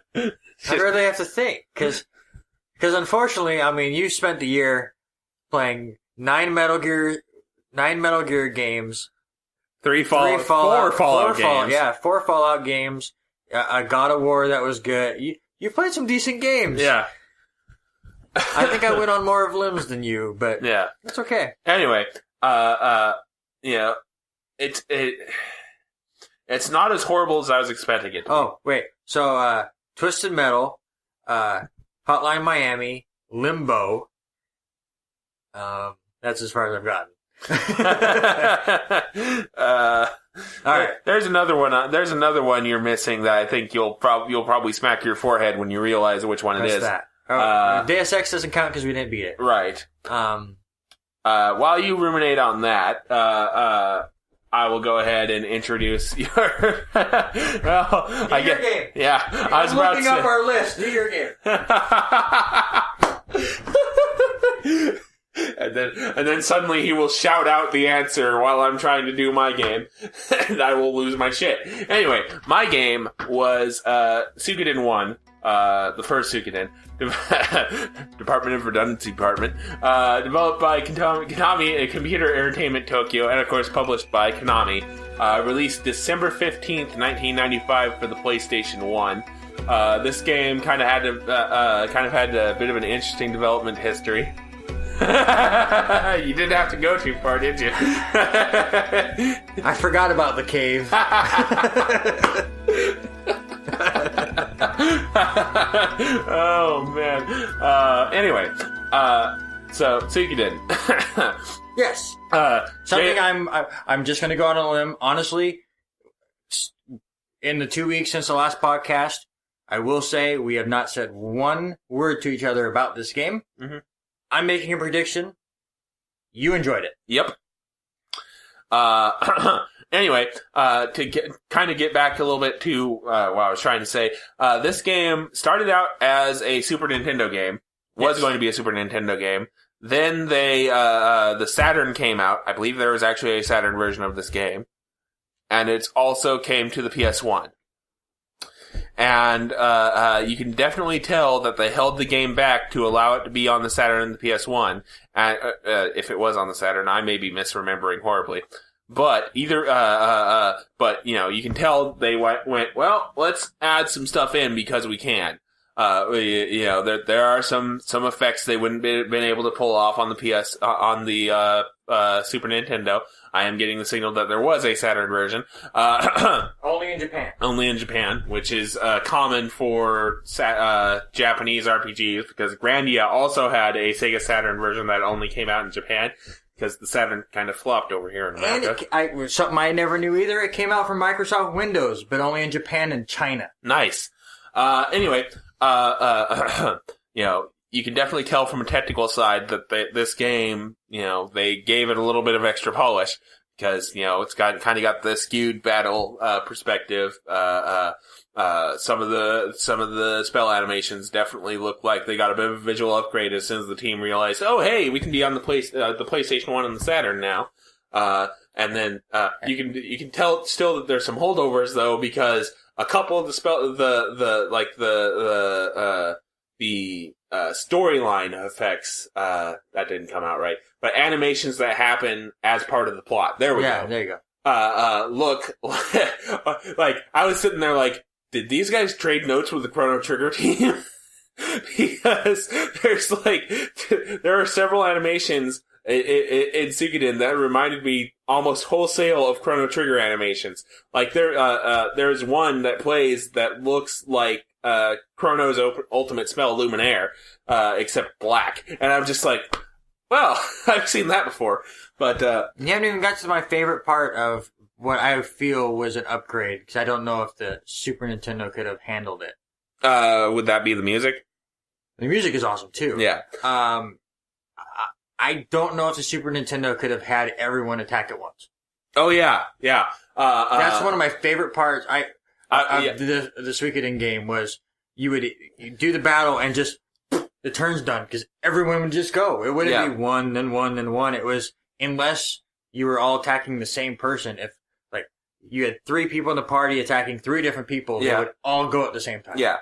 really have to think, because unfortunately, I mean, you spent the year playing 9 Metal Gear games, 4 Fallout games. 4 Fallout games, a God of War that was good. You played some decent games. Yeah. I think I went on more of limbs than you, but yeah, that's okay. Anyway, you know, it's not as horrible as I was expecting it to be. Oh, wait. So, Twisted Metal, Hotline Miami, Limbo. That's as far as I've gotten. All right. There's another one. There's another one you're missing that I think you'll probably smack your forehead when you realize which one it is. That? Oh, Deus Ex doesn't count because we didn't beat it. Right. While you ruminate on that, I will go ahead and introduce your. Well, I get game. Yeah, I was looking up our list. Do your game. And then suddenly he will shout out the answer while I'm trying to do my game, and I will lose my shit. Anyway, my game was Suikoden 1. the first Suikoden, Department of Redundancy Department, developed by Konami, Computer Entertainment Tokyo, and of course published by Konami, released December 15th, 1995 for the PlayStation 1. This game kind of had a bit of an interesting development history. You didn't have to go too far, did you? I forgot about the cave. Oh man. Anyway, so Suikoden. Yes. Something I'm just gonna go on a limb. Honestly, in the 2 weeks since the last podcast, I will say we have not said one word to each other about this game. Mm-hmm. I'm making a prediction. You enjoyed it. Yep. Anyway, to get back a little bit to what I was trying to say, this game started out as a Super Nintendo game. Was going to be a Super Nintendo game. Then the Saturn came out. I believe there was actually a Saturn version of this game. And it also came to the PS1. And you can definitely tell that they held the game back to allow it to be on the Saturn and the PS1. And if it was on the Saturn, I may be misremembering horribly. But but you can tell they went, well, let's add some stuff in because we can. There are some effects they wouldn't been able to pull off on the Super Nintendo. I am getting the signal that there was a Saturn version. Only in Japan. Only in Japan, which is common for Japanese RPGs, because Grandia also had a Sega Saturn version that only came out in Japan, because the Saturn kind of flopped over here in America. And something I never knew either, it came out from Microsoft Windows, but only in Japan and China. Nice. Anyway, you can definitely tell from a technical side that this game, they gave it a little bit of extra polish, because, it's kind of got the skewed battle, perspective. Some of the spell animations definitely look like they got a bit of a visual upgrade as soon as the team realized, oh, hey, we can be on the PlayStation 1 and the Saturn now. And then, you can tell still that there's some holdovers though, because a couple of the storyline effects, that didn't come out right, but animations that happen as part of the plot. There we go. Yeah, there you go. Look, like, I was sitting there like, did these guys trade notes with the Chrono Trigger team? Because there are several animations in Suikoden that reminded me almost wholesale of Chrono Trigger animations. Like, there's one that plays that looks like Chrono's ultimate spell, Luminaire, except black. And I'm just like, well, I've seen that before. But you haven't even got to my favorite part of what I feel was an upgrade, because I don't know if the Super Nintendo could have handled it. Would that be the music? The music is awesome, too. Yeah. I don't know if the Super Nintendo could have had everyone attack at once. Oh, yeah. Yeah. That's one of my favorite parts. Yeah. The Suikoden game was you do the battle and just the turn's done, because everyone would just go. It wouldn't be one, then one, then one. It was, unless you were all attacking the same person. If you had 3 people in the party attacking 3 different people, they would all go at the same time. Yeah.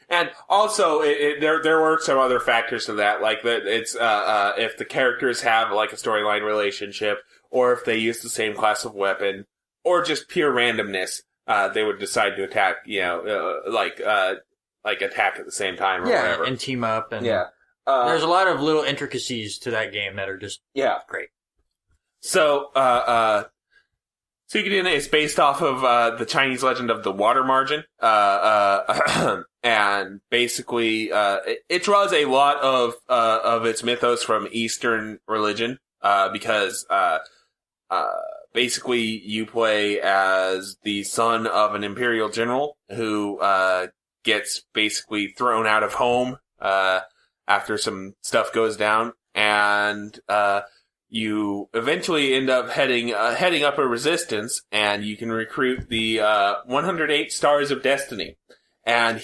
And also, there were some other factors to that, like that it's if the characters have like a storyline relationship, or if they use the same class of weapon, or just pure randomness, they would decide to attack, attack at the same time or whatever, and team up. And there's a lot of little intricacies to that game that are just great. So, Suikoden is based off of the Chinese legend of the water margin, and basically it draws a lot of its mythos from Eastern religion, because basically you play as the son of an imperial general who gets basically thrown out of home after some stuff goes down, and you eventually end up heading up a resistance, and you can recruit the 108 Stars of Destiny. And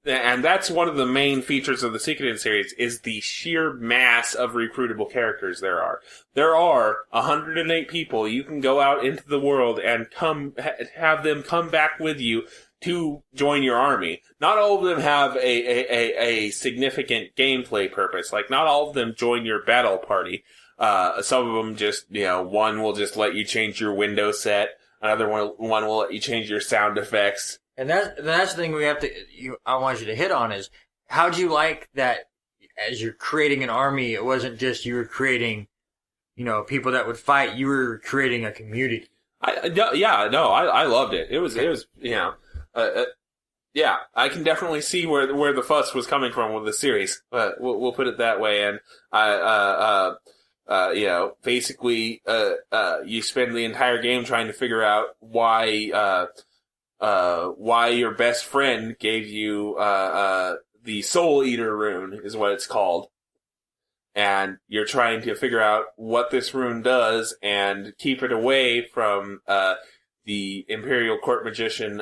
and that's one of the main features of the Suikoden series is the sheer mass of recruitable characters there are. There are 108 people. You can go out into the world and have them come back with you to join your army. Not all of them have a significant gameplay purpose. Like, not all of them join your battle party. Some of them just, one will just let you change your window set. Another one will let you change your sound effects. And that's the thing I want you to hit on is, how'd you like that as you're creating an army, it wasn't just you were creating, people that would fight, you were creating a community. I loved it. It was, I can definitely see where the fuss was coming from with the series. We'll put it that way. And basically, you spend the entire game trying to figure out why your best friend gave you the Soul Eater rune is what it's called, and you're trying to figure out what this rune does and keep it away from the Imperial Court magician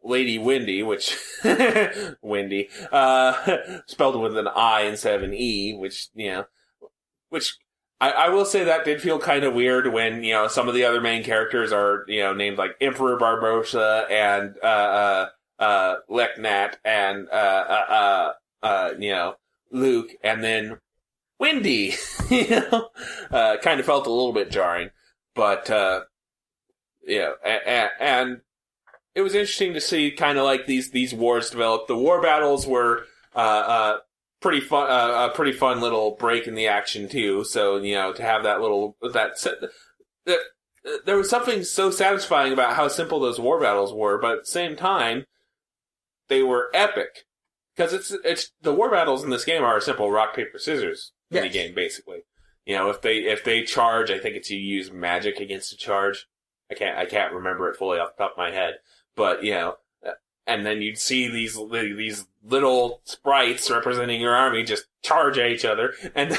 Lady Windy, which Windy spelled with an I instead of an E, which I will say that did feel kind of weird when, some of the other main characters are, named like Emperor Barbossa and, Leknat and, Luke, and then Windy, kind of felt a little bit jarring, but, and it was interesting to see kind of like these wars develop. The war battles were, pretty fun, a pretty fun little break in the action too. So, to have there was something so satisfying about how simple those war battles were, but at the same time, they were epic. Because it's the war battles in this game are a simple rock, paper, scissors mini game, basically. If they charge, I think it's you use magic against a charge. I can't remember it fully off the top of my head. But, and then you'd see these little sprites representing your army just charge at each other, and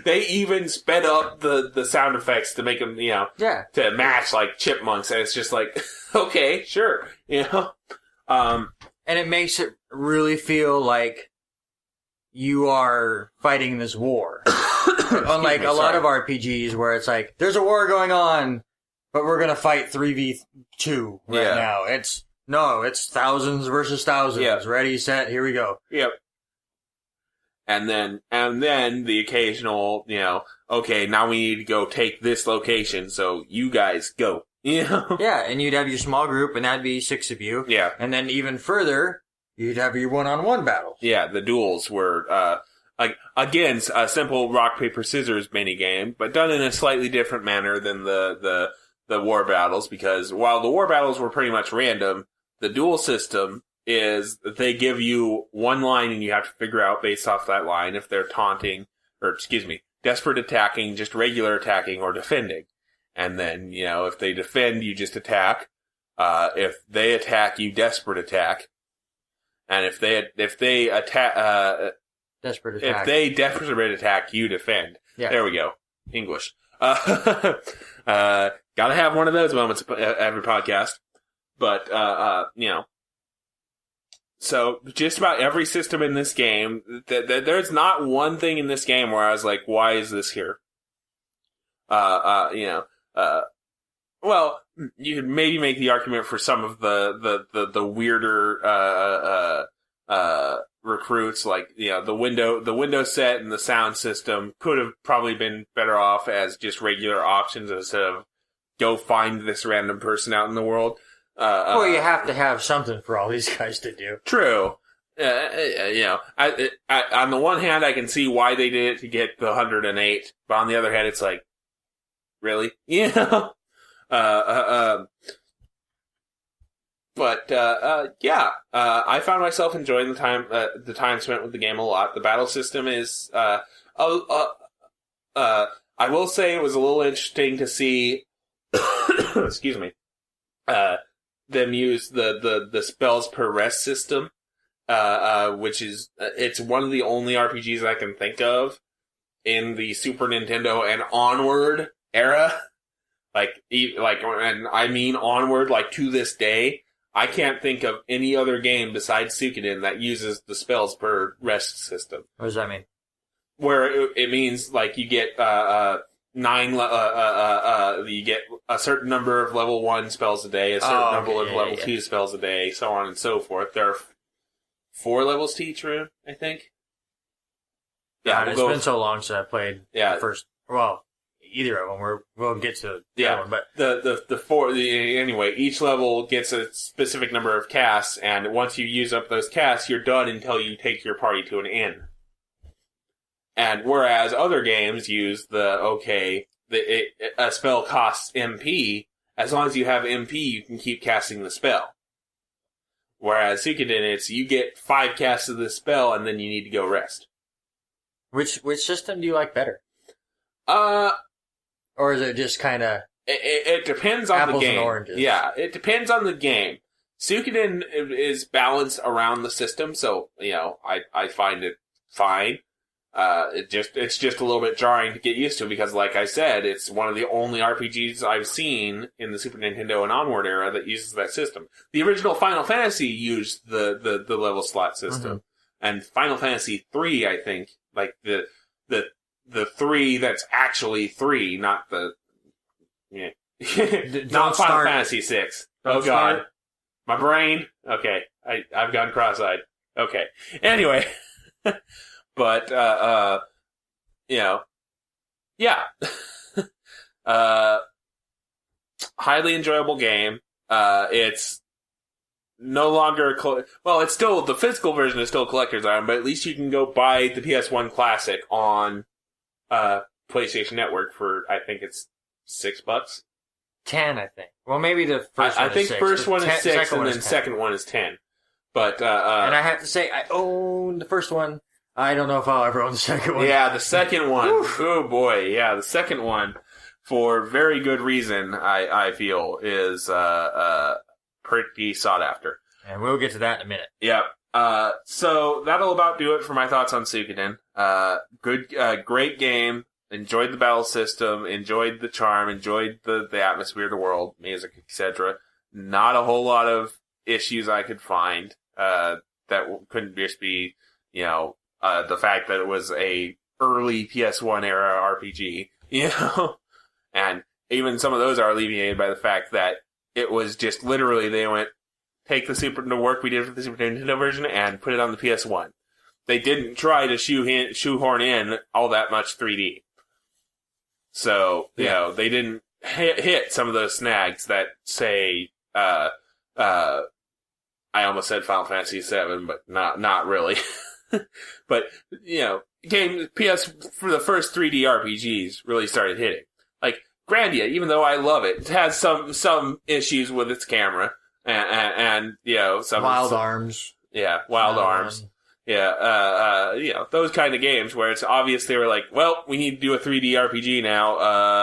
they even sped up the sound effects to make them, to match like chipmunks. And it's just like, okay, sure, and it makes it really feel like you are fighting this war. Unlike a lot of RPGs where it's like, there's a war going on, but we're gonna fight 3v2 now. It's thousands versus thousands. Yep. Ready, set, here we go. Yep. And then the occasional, okay, now we need to go take this location, so you guys go. Yeah, and you'd have your small group, and that'd be 6 of you. Yeah. And then even further, you'd have your one-on-one battles. Yeah, the duels were, again, a simple rock, paper, scissors minigame, but done in a slightly different manner than the war battles, because while the war battles were pretty much random, the duel system is that they give you one line and you have to figure out based off that line if they're desperate attacking, just regular attacking, or defending. And then, if they defend, you just attack. If they attack, you desperate attack. And if they attack, desperate attack. If they desperate attack, you defend. Yeah. There we go. English. Gotta have one of those moments every podcast. But, so just about every system in this game, there's not one thing in this game where I was like, why is this here? Well, you could maybe make the argument for some of the weirder, recruits, like, the window set and the sound system could have probably been better off as just regular options instead of go find this random person out in the world. Well, you have to have something for all these guys to do. True. On the one hand, I can see why they did it to get the 108, but on the other hand, it's like, really? I found myself enjoying the time spent with the game a lot. The battle system is, I will say it was a little interesting to see, excuse me, them use the spells per rest system, which is, it's one of the only RPGs I can think of in the Super Nintendo and onward era. And I mean onward, like to this day. I can't think of any other game besides Suikoden that uses the spells per rest system. What does that mean? Where it means like you get you get a certain number of level 1 spells a day, a certain number of level 2 spells a day, so on and so forth. There are 4 levels to each rune, I think. Yeah, it's been so long since I played the first. Well, either of them. We'll get to the other one, but the 4. Anyway, each level gets a specific number of casts, and once you use up those casts, you're done until you take your party to an inn. And whereas other games use a spell costs MP, as long as you have MP, you can keep casting the spell. Whereas Suikoden, it's you get 5 casts of the spell, and then you need to go rest. Which system do you like better? Or is it just kind of it depends on the game. Apples and oranges. Yeah, it depends on the game. Suikoden is balanced around the system, so I find it fine. It's just a little bit jarring to get used to because, like I said, it's one of the only RPGs I've seen in the Super Nintendo and onward era that uses that system. The original Final Fantasy used the level slot system, and Final Fantasy 3, I think, like the 3 that's actually 3, not the not Final Fantasy 6. Oh God, my brain. Okay, I've gone cross-eyed. Okay, anyway. But, yeah. Highly enjoyable game. It's no longer, it's still, the physical version is still a collector's item, but at least you can go buy the PS1 Classic on, PlayStation Network for, I think it's $6. 10, I think. Well, maybe the first one I think first one is 6 and then second one is 10. But, and I have to say, I own the first one. I don't know if I'll ever own the second one. Yeah, the second one. Oh boy, yeah, the second one, for very good reason, I feel, is pretty sought after. And we'll get to that in a minute. Yep. So that'll about do it for my thoughts on Suikoden. Great game. Enjoyed the battle system. Enjoyed the charm. Enjoyed the atmosphere of the world, music, etc. Not a whole lot of issues I could find that couldn't just be, the fact that it was a early PS1 era RPG, and even some of those are alleviated by the fact that it was just literally they went take the work we did for the Super Nintendo version and put it on the PS1. They didn't try to shoehorn in all that much 3D, so they didn't hit some of those snags that say I almost said Final Fantasy VII, but not really. But, game PS for the first 3D RPGs really started hitting. Like, Grandia, even though I love it, it has some issues with its camera. And some... Wild Arms. Yeah, Wild Arms. Yeah, those kind of games where it's obvious they were like, well, we need to do a 3D RPG now.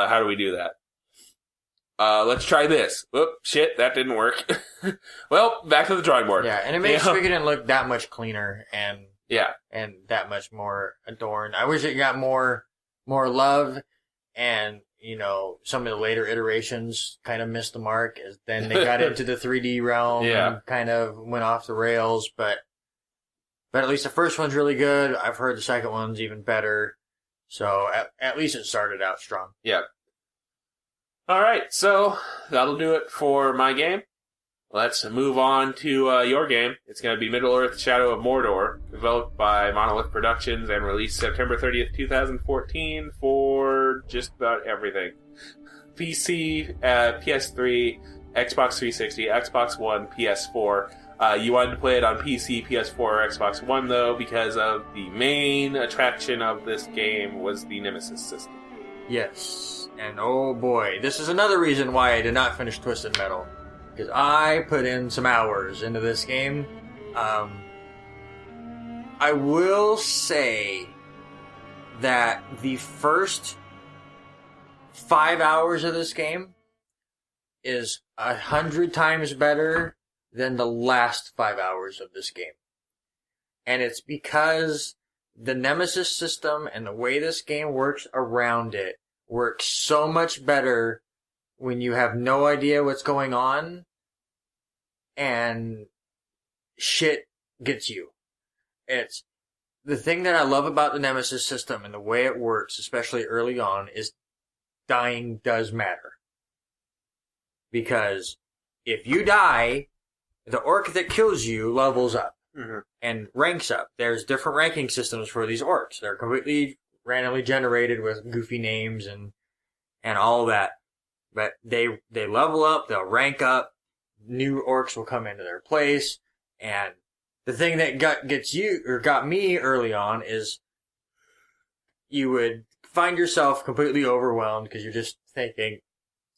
How do we do that? Let's try this. Whoop, shit, that didn't work. Well, back to the drawing board. Yeah, and it makes Suikoden look that much cleaner and that much more adorned. I wish it got more love, and some of the later iterations kind of missed the mark as then they got into the 3D realm and kind of went off the rails, but at least the first one's really good. I've heard the second one's even better. So at least it started out strong. Yeah. All right, so that'll do it for my game. Let's move on to your game. It's going to be Middle-earth: Shadow of Mordor, developed by Monolith Productions and released September 30th, 2014 for just about everything. PC, PS3, Xbox 360, Xbox One, PS4. You wanted to play it on PC, PS4, or Xbox One, though, because of the main attraction of this game was the Nemesis system. Yes, and oh boy, this is another reason why I did not finish Twisted Metal. Because I put in some hours into this game. I will say that the first 5 hours of this game is 100 times better than the last 5 hours of this game. And it's because the Nemesis system and the way this game works around it works so much better when you have no idea what's going on, and shit gets you. It's the thing that I love about the Nemesis system and the way it works, especially early on, is dying does matter. Because if you die, the orc that kills you levels up and ranks up. There's different ranking systems for these orcs. They're completely randomly generated with goofy names and all that. But they level up, they'll rank up, new orcs will come into their place, and the thing that got me early on is you would find yourself completely overwhelmed because you're just thinking,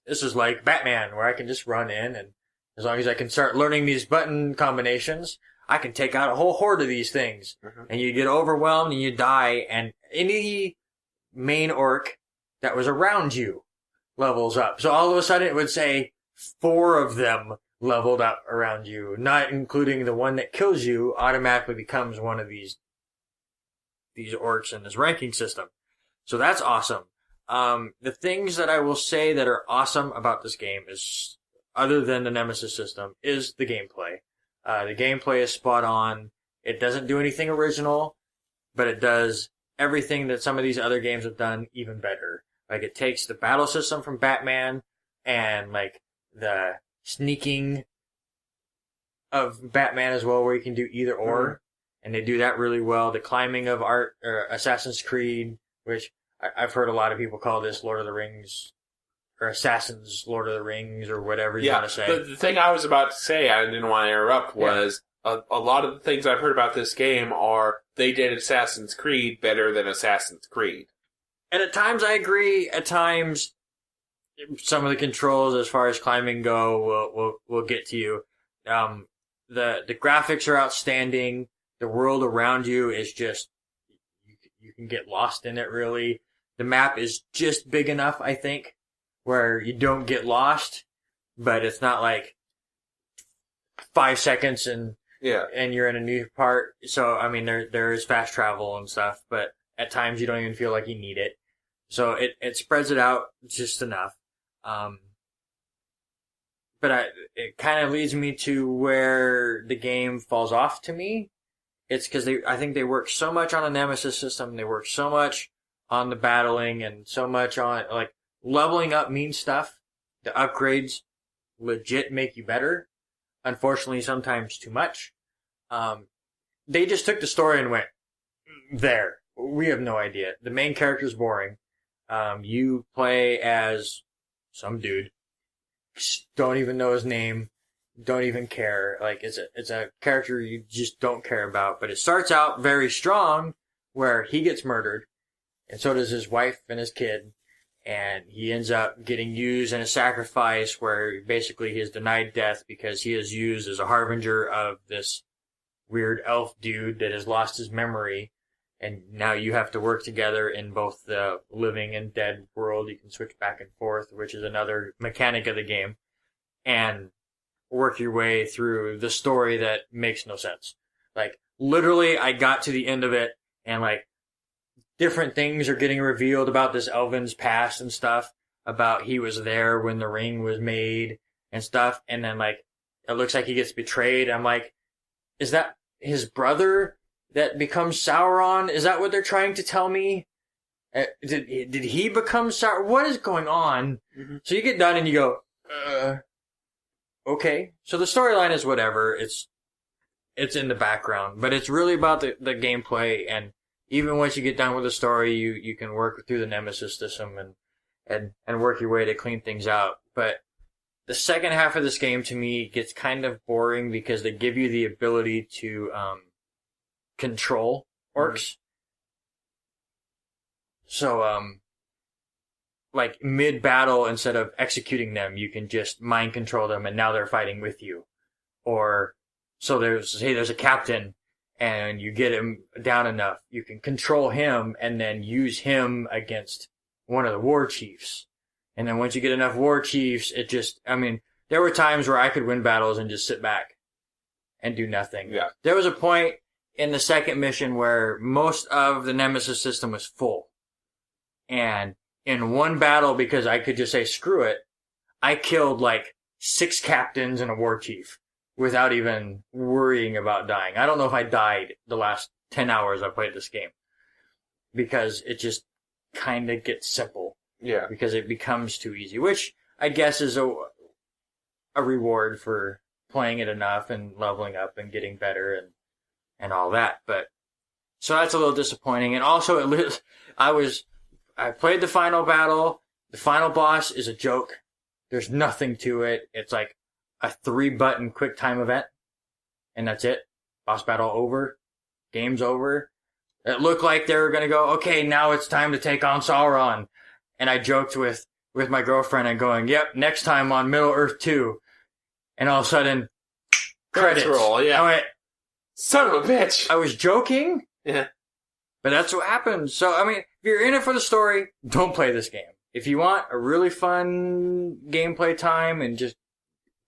this is like Batman, where I can just run in, and as long as I can start learning these button combinations, I can take out a whole horde of these things. And you get overwhelmed and you die, and any main orc that was around you levels up. So all of a sudden it would say 4 of them leveled up around you, not including the one that kills you automatically becomes one of these orcs in this ranking system. So that's awesome. The things that I will say that are awesome about this game is, other than the Nemesis system, is the gameplay. The gameplay is spot on. It doesn't do anything original, but it does everything that some of these other games have done even better. Like, it takes the battle system from Batman and, like, the sneaking of Batman as well, where you can do either or, and they do that really well. The climbing of Assassin's Creed, which I've heard a lot of people call this Lord of the Rings, or Assassin's Lord of the Rings, or whatever you want to say. The thing I was about to say, I didn't want to interrupt, was a lot of the things I've heard about this game are they did Assassin's Creed better than Assassin's Creed. And at times I agree. At times, some of the controls as far as climbing go will get to you. The graphics are outstanding. The world around you is just, you can get lost in it, really. The map is just big enough, I think, where you don't get lost, but it's not like 5 seconds and you're in a new part. So, I mean, there is fast travel and stuff, but at times you don't even feel like you need it. So it spreads it out just enough. But it kind of leads me to where the game falls off to me. It's because I think they work so much on the Nemesis system, they work so much on the battling, and so much on, like, leveling up means stuff. The upgrades legit make you better. Unfortunately, sometimes too much. They just took the story and went, there. We have no idea. The main character's boring. You play as some dude. Don't even know his name. Don't even care. Like, it's a character you just don't care about. But it starts out very strong, where he gets murdered, and so does his wife and his kid. And he ends up getting used in a sacrifice where basically he is denied death because he is used as a harbinger of this weird elf dude that has lost his memory. And now you have to work together in both the living and dead world. You can switch back and forth, which is another mechanic of the game. And work your way through the story that makes no sense. Like, literally, I got to the end of it, and, like, different things are getting revealed about this elven's past and stuff, about he was there when the ring was made and stuff, and then, like, it looks like he gets betrayed. I'm like, is that his brother that becomes Sauron? Is that what they're trying to tell me? Did he become Sauron? What is going on? So you get done and you go, okay. So the storyline is whatever. It's in the background, but it's really about the gameplay. And even once you get done with the story, you can work through the Nemesis system and work your way to clean things out. But the second half of this game, to me, gets kind of boring because they give you the ability to control orcs. So, like, mid-battle, instead of executing them, you can just mind control them, and now they're fighting with you. Or, so there's a captain, and you get him down enough, you can control him, and then use him against one of the war chiefs. And then once you get enough war chiefs, there were times where I could win battles and just sit back and do nothing. Yeah. There was a point in the second mission where most of the Nemesis system was full. And in one battle, because I could just say, screw it, I killed like 6 captains and a war chief. without even worrying about dying. I don't know if I died the last 10 hours I played this game, because it just kind of gets simple. Yeah. Because it becomes too easy, which I guess is a reward for playing it enough and leveling up and getting better and all that. But so that's a little disappointing. And also, I played the final battle. The final boss is a joke. There's nothing to it. It's like a 3-button quick time event, and that's it. Boss battle over. Game's over. It looked like they were gonna go, okay, now it's time to take on Sauron. And I joked with my girlfriend and going, yep, next time on Middle Earth 2. And all of a sudden, credits. Roll, yeah. I went, son of a bitch. I was joking. Yeah. But that's what happened. So, I mean, if you're in it for the story, don't play this game. If you want a really fun gameplay time and just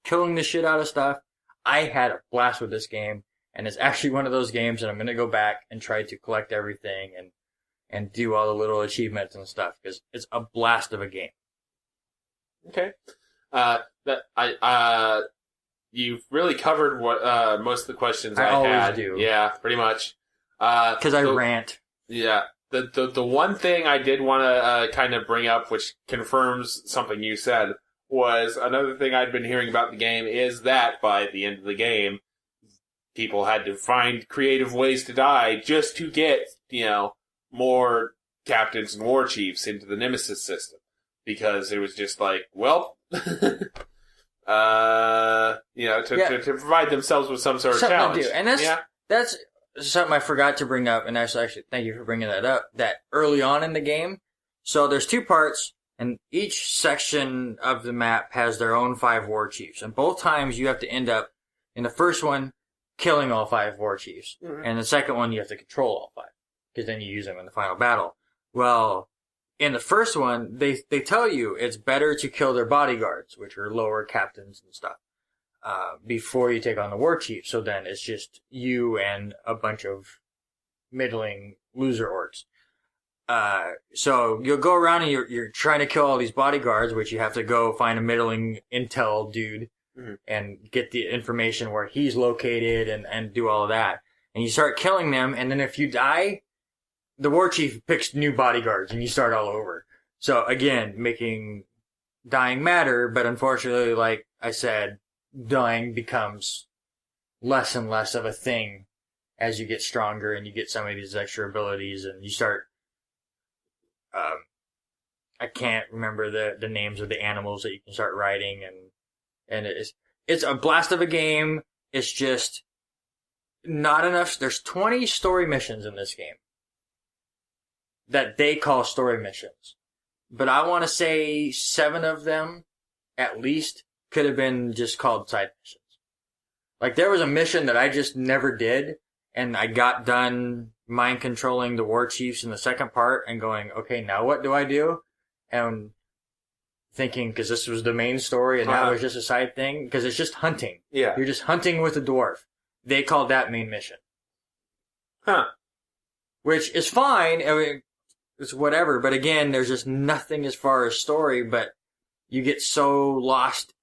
killing the shit out of stuff, I had a blast with this game. And it's actually one of those games that I'm going to go back and try to collect everything and do all the little achievements and stuff, because it's a blast of a game. Okay. You've really covered what most of the questions I always had. do. Yeah, pretty much. Because I rant. Yeah. The one thing I did want to kind of bring up, which confirms something you said, was another thing I'd been hearing about the game is that by the end of the game, people had to find creative ways to die just to get, more captains and war chiefs into the Nemesis system. Because it was just like, well, to provide themselves with some sort of something challenge. to do. And that's something I forgot to bring up, and actually thank you for bringing that up, that early on in the game, so there's 2 parts, and each section of the map has their own 5 war chiefs, and both times you have to end up, in the first one, killing all 5 war chiefs, and the second one you have to control all 5, because then you use them in the final battle. Well, in the first one, they tell you it's better to kill their bodyguards, which are lower captains and stuff, before you take on the war chief. So then it's just you and a bunch of middling loser orcs. So you'll go around and you're trying to kill all these bodyguards, which you have to go find a middling intel dude and get the information where he's located and do all of that. And you start killing them, and then if you die, the war chief picks new bodyguards and you start all over. So again, making dying matter, but unfortunately, like I said, dying becomes less and less of a thing as you get stronger and you get some of these extra abilities and you start, I can't remember the names of the animals that you can start riding, and it's a blast of a game. It's just not enough. There's 20 story missions in this game that they call story missions. But I want to say 7 of them, at least, could have been just called side missions. Like, there was a mission that I just never did, and I got done mind controlling the war chiefs in the second part and going, okay, now what do I do? And thinking, because this was the main story and that was just a side thing, because it's just hunting. Yeah. You're just hunting with a dwarf. They called that main mission. Huh. Which is fine. I mean, it's whatever. But again, there's just nothing as far as story, but you get so lost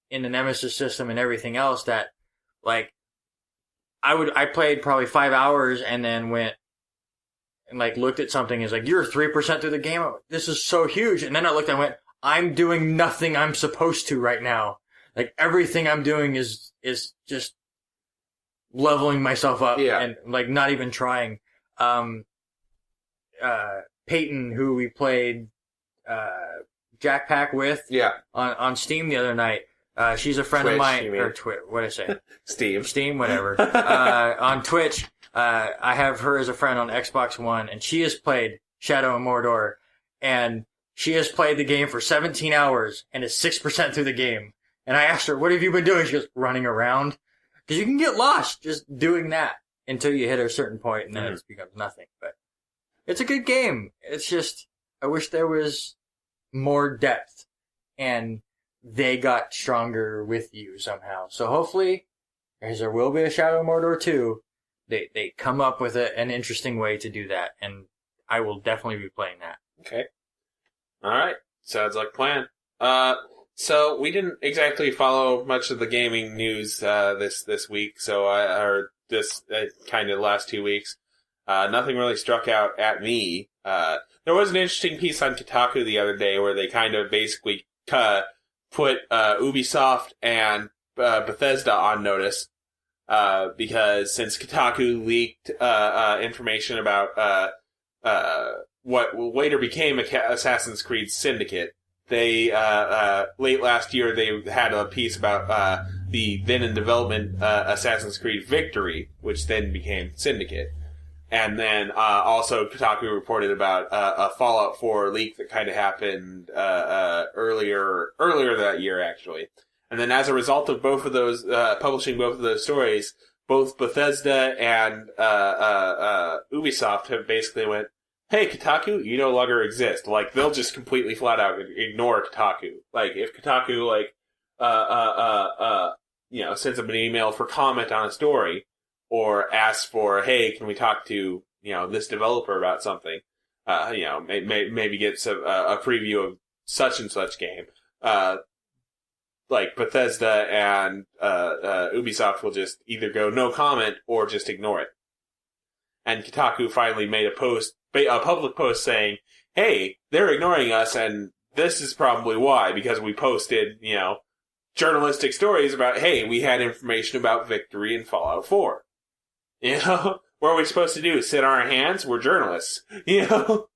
in the Nemesis system and everything else that, like, I played probably 5 hours and then went and, like, looked at something and was like, you're 3% through the game. This is so huge. And then I looked and went, I'm doing nothing I'm supposed to right now. Like, everything I'm doing is just leveling myself up and, like, not even trying. Peyton, who we played, Jack Pack with on Steam the other night, she's a friend of mine, or what'd I say? Steam, whatever. On Twitch, I have her as a friend on Xbox One, and she has played Shadow and Mordor, and she has played the game for 17 hours, and is 6% through the game. And I asked her, what have you been doing? She goes, running around. Because you can get lost just doing that until you hit a certain point, and then it becomes nothing. But it's a good game. It's just, I wish there was more depth, and they got stronger with you somehow. So hopefully, as there will be a Shadow of Mordor 2, they come up with an interesting way to do that, and I will definitely be playing that. Okay. Alright. Sounds like a plan. So we didn't exactly follow much of the gaming news this week. So kind of last 2 weeks, nothing really struck out at me. There was an interesting piece on Kotaku the other day where they kind of basically put Ubisoft and Bethesda on notice because since Kotaku leaked information about what later became Assassin's Creed Syndicate. They, late last year, they had a piece about, the then in development, Assassin's Creed Victory, which then became Syndicate. And then, also Kotaku reported about, a Fallout 4 leak that kind of happened, earlier that year, actually. And then as a result of both of those, publishing both of those stories, both Bethesda and, Ubisoft have basically went, hey, Kotaku, you no longer exist. Like, they'll just completely flat out ignore Kotaku. Like, if Kotaku, sends them an email for comment on a story, or asks for, hey, can we talk to, this developer about something, maybe get a preview of such and such game, like, Bethesda and, Ubisoft will just either go no comment or just ignore it. And Kotaku finally made a public post saying, hey, they're ignoring us, and this is probably why, because we posted, journalistic stories about, hey, we had information about Victory and Fallout 4. What are we supposed to do? Sit on our hands? We're journalists. So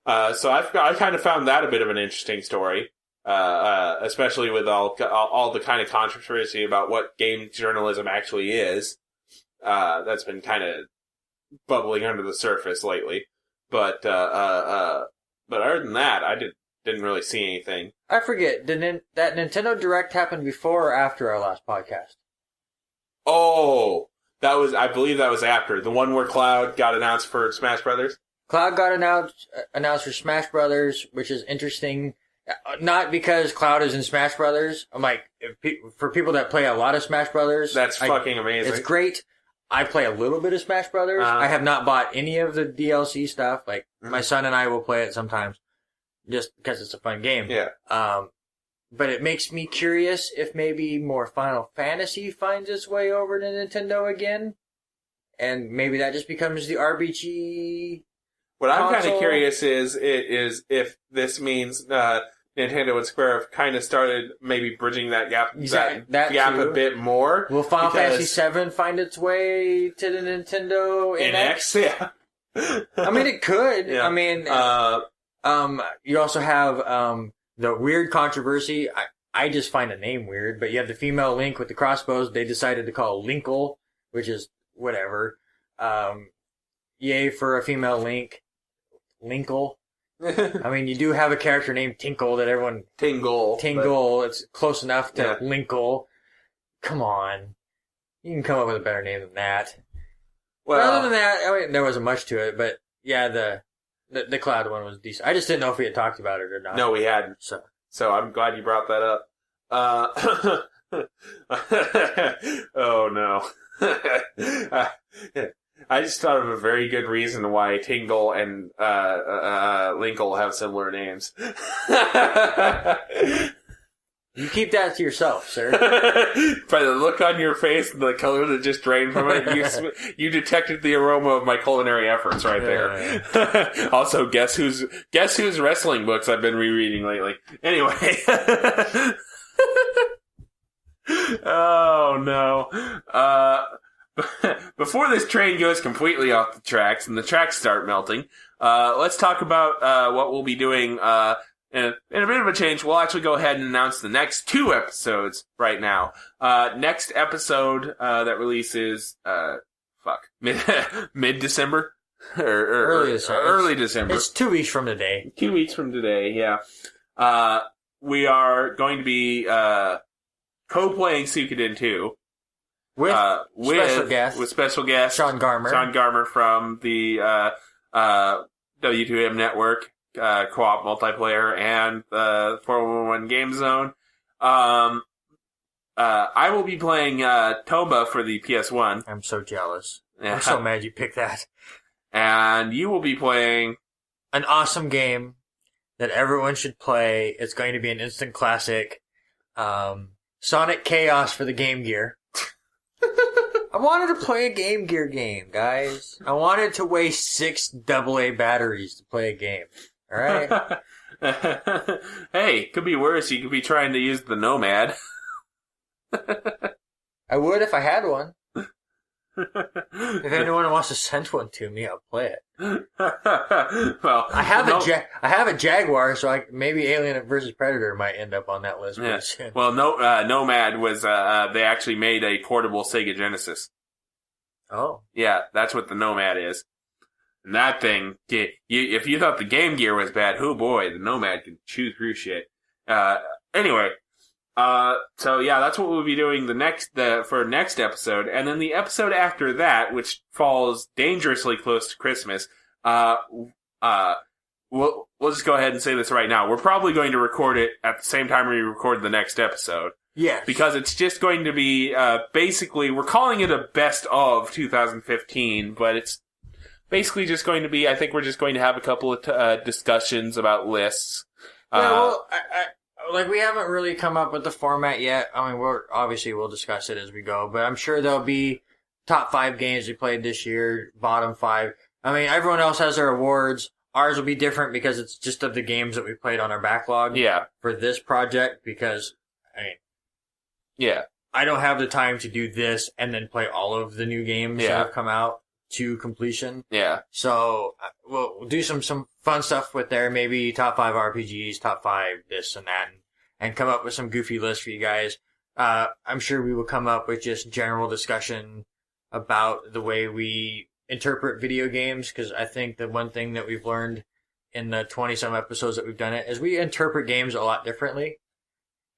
I kind of found that a bit of an interesting story, especially with all the kind of controversy about what game journalism actually is. That's been kind of bubbling under the surface lately. But other than that, I didn't really see anything. I forget, did that Nintendo Direct happen before or after our last podcast? Oh, I believe that was after. The one where Cloud got announced for Smash Brothers? Cloud got announced for Smash Brothers, which is interesting. Not because Cloud is in Smash Brothers. I'm like, for people that play a lot of Smash Brothers. That's fucking amazing. It's great. I play a little bit of Smash Brothers. I have not bought any of the DLC stuff. Like, my son and I will play it sometimes, just because it's a fun game. Yeah. But it makes me curious if maybe more Final Fantasy finds its way over to Nintendo again, and maybe that just becomes the RPG. What I'm kind of curious is if this means Nintendo and Square have kind of started maybe bridging that gap that gap a bit more. Will Final Fantasy VII find its way to the Nintendo NX? Yeah. I mean, it could. Yeah. I mean, you also have the weird controversy. I just find the name weird, but you have the female Link with the crossbows. They decided to call Linkle, which is whatever. Yay for a female Link. Linkle. I mean, you do have a character named Tinkle that everyone... Tingle. It's close enough to Linkle. Come on. You can come up with a better name than that. Well, but other than that, I mean, there wasn't much to it, but yeah, the Cloud one was decent. I just didn't know if we had talked about it or not. No, we hadn't. So I'm glad you brought that up. Oh, no. I just thought of a very good reason why Tingle and Linkle have similar names. You keep that to yourself, sir. By the look on your face and the color that just drained from it, you detected the aroma of my culinary efforts right there. Yeah. Also, guess whose wrestling books I've been rereading lately. Anyway. Oh, no. Before this train goes completely off the tracks and the tracks start melting, let's talk about what we'll be doing. In a bit of a change, we'll actually go ahead and announce the next 2 episodes right now. Next episode that releases mid-December or early December. It's 2 weeks from today. 2 weeks from today, yeah. We are going to be co-playing Suikoden 2. With special guest Sean Garmer from the W2M Network, co-op multiplayer, and the 411 Game Zone. I will be playing Tomba for the PS1. I'm so jealous. Yeah. I'm so mad you picked that. And you will be playing an awesome game that everyone should play. It's going to be an instant classic. Sonic Chaos for the Game Gear. I wanted to play a Game Gear game, guys. I wanted to waste 6 AA batteries to play a game. Alright? Hey, could be worse. You could be trying to use the Nomad. I would if I had one. If anyone wants to send one to me, I'll play it. Well, I have a Jaguar, so maybe Alien vs. Predator might end up on that list pretty soon. Well, Nomad was they actually made a portable Sega Genesis. Oh. Yeah, that's what the Nomad is. And that thing, if you thought the Game Gear was bad, oh boy, the Nomad can chew through shit. Anyway, so yeah, that's what we'll be doing for next episode, and then the episode after that, which falls dangerously close to Christmas. We'll just go ahead and say this right now. We're probably going to record it at the same time we record the next episode. Yes. Because it's just going to be, basically, we're calling it a best of 2015, but it's basically just going to be, I think we're just going to have a couple of discussions about lists. Yeah, well, we haven't really come up with the format yet. I mean, we'll discuss it as we go, but I'm sure there'll be top 5 games we played this year, bottom 5. I mean, everyone else has their awards. Ours will be different because it's just of the games that we played on our backlog. Yeah. For this project, because, I mean, yeah, I don't have the time to do this and then play all of the new games that have come out to completion. Yeah. So we'll do some fun stuff with there. Maybe top 5 RPGs, top 5 this and that, and come up with some goofy lists for you guys. I'm sure we will come up with just general discussion about the way we interpret video games, because I think the one thing that we've learned in the 20-some episodes that we've done it is we interpret games a lot differently.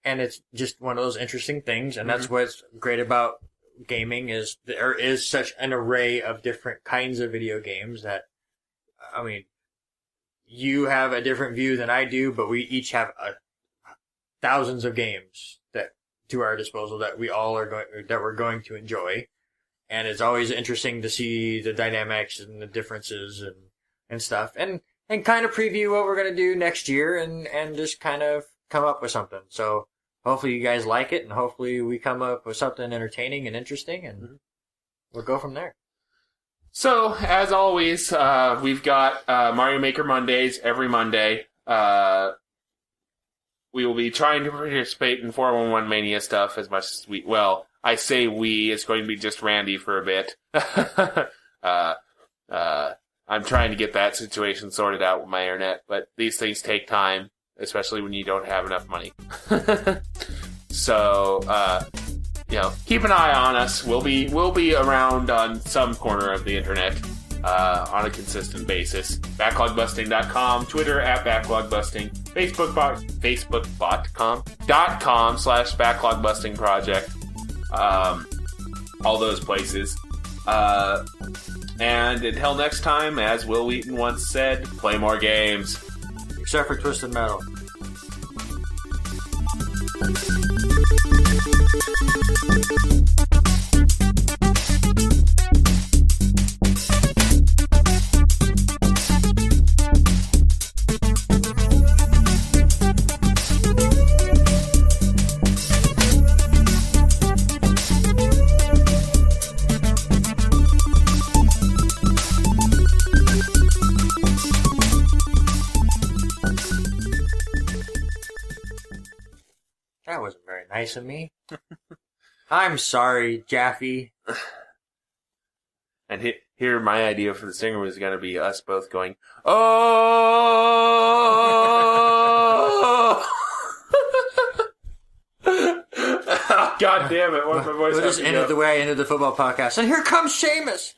And it's just one of those interesting things, and that's what's great about gaming is there is such an array of different kinds of video games that, I mean, you have a different view than I do, but we each have thousands of games that to our disposal that we're going to enjoy, and it's always interesting to see the dynamics and the differences and stuff, and kind of preview what we're going to do next year, and just kind of come up with something. So hopefully you guys like it, and hopefully we come up with something entertaining and interesting, and we'll go from there. So, as always, we've got Mario Maker Mondays every Monday. We will be trying to participate in 411 Mania stuff as much as I say we, it's going to be just Randy for a bit. I'm trying to get that situation sorted out with my internet, but these things take time, especially when you don't have enough money. So, keep an eye on us. We'll be around on some corner of the internet on a consistent basis. Backlogbusting.com, Twitter @backlogbusting, Facebook.com/backlogbustingproject. All those places. And until next time, as Will Wheaton once said, play more games. Except for Twisted Metal. That wasn't very nice of me. I'm sorry, Jaffe. And here, my idea for the singer was going to be us both going, oh! God damn it, what's my voice? We'll just end it the way I ended the football podcast. And here comes Seamus!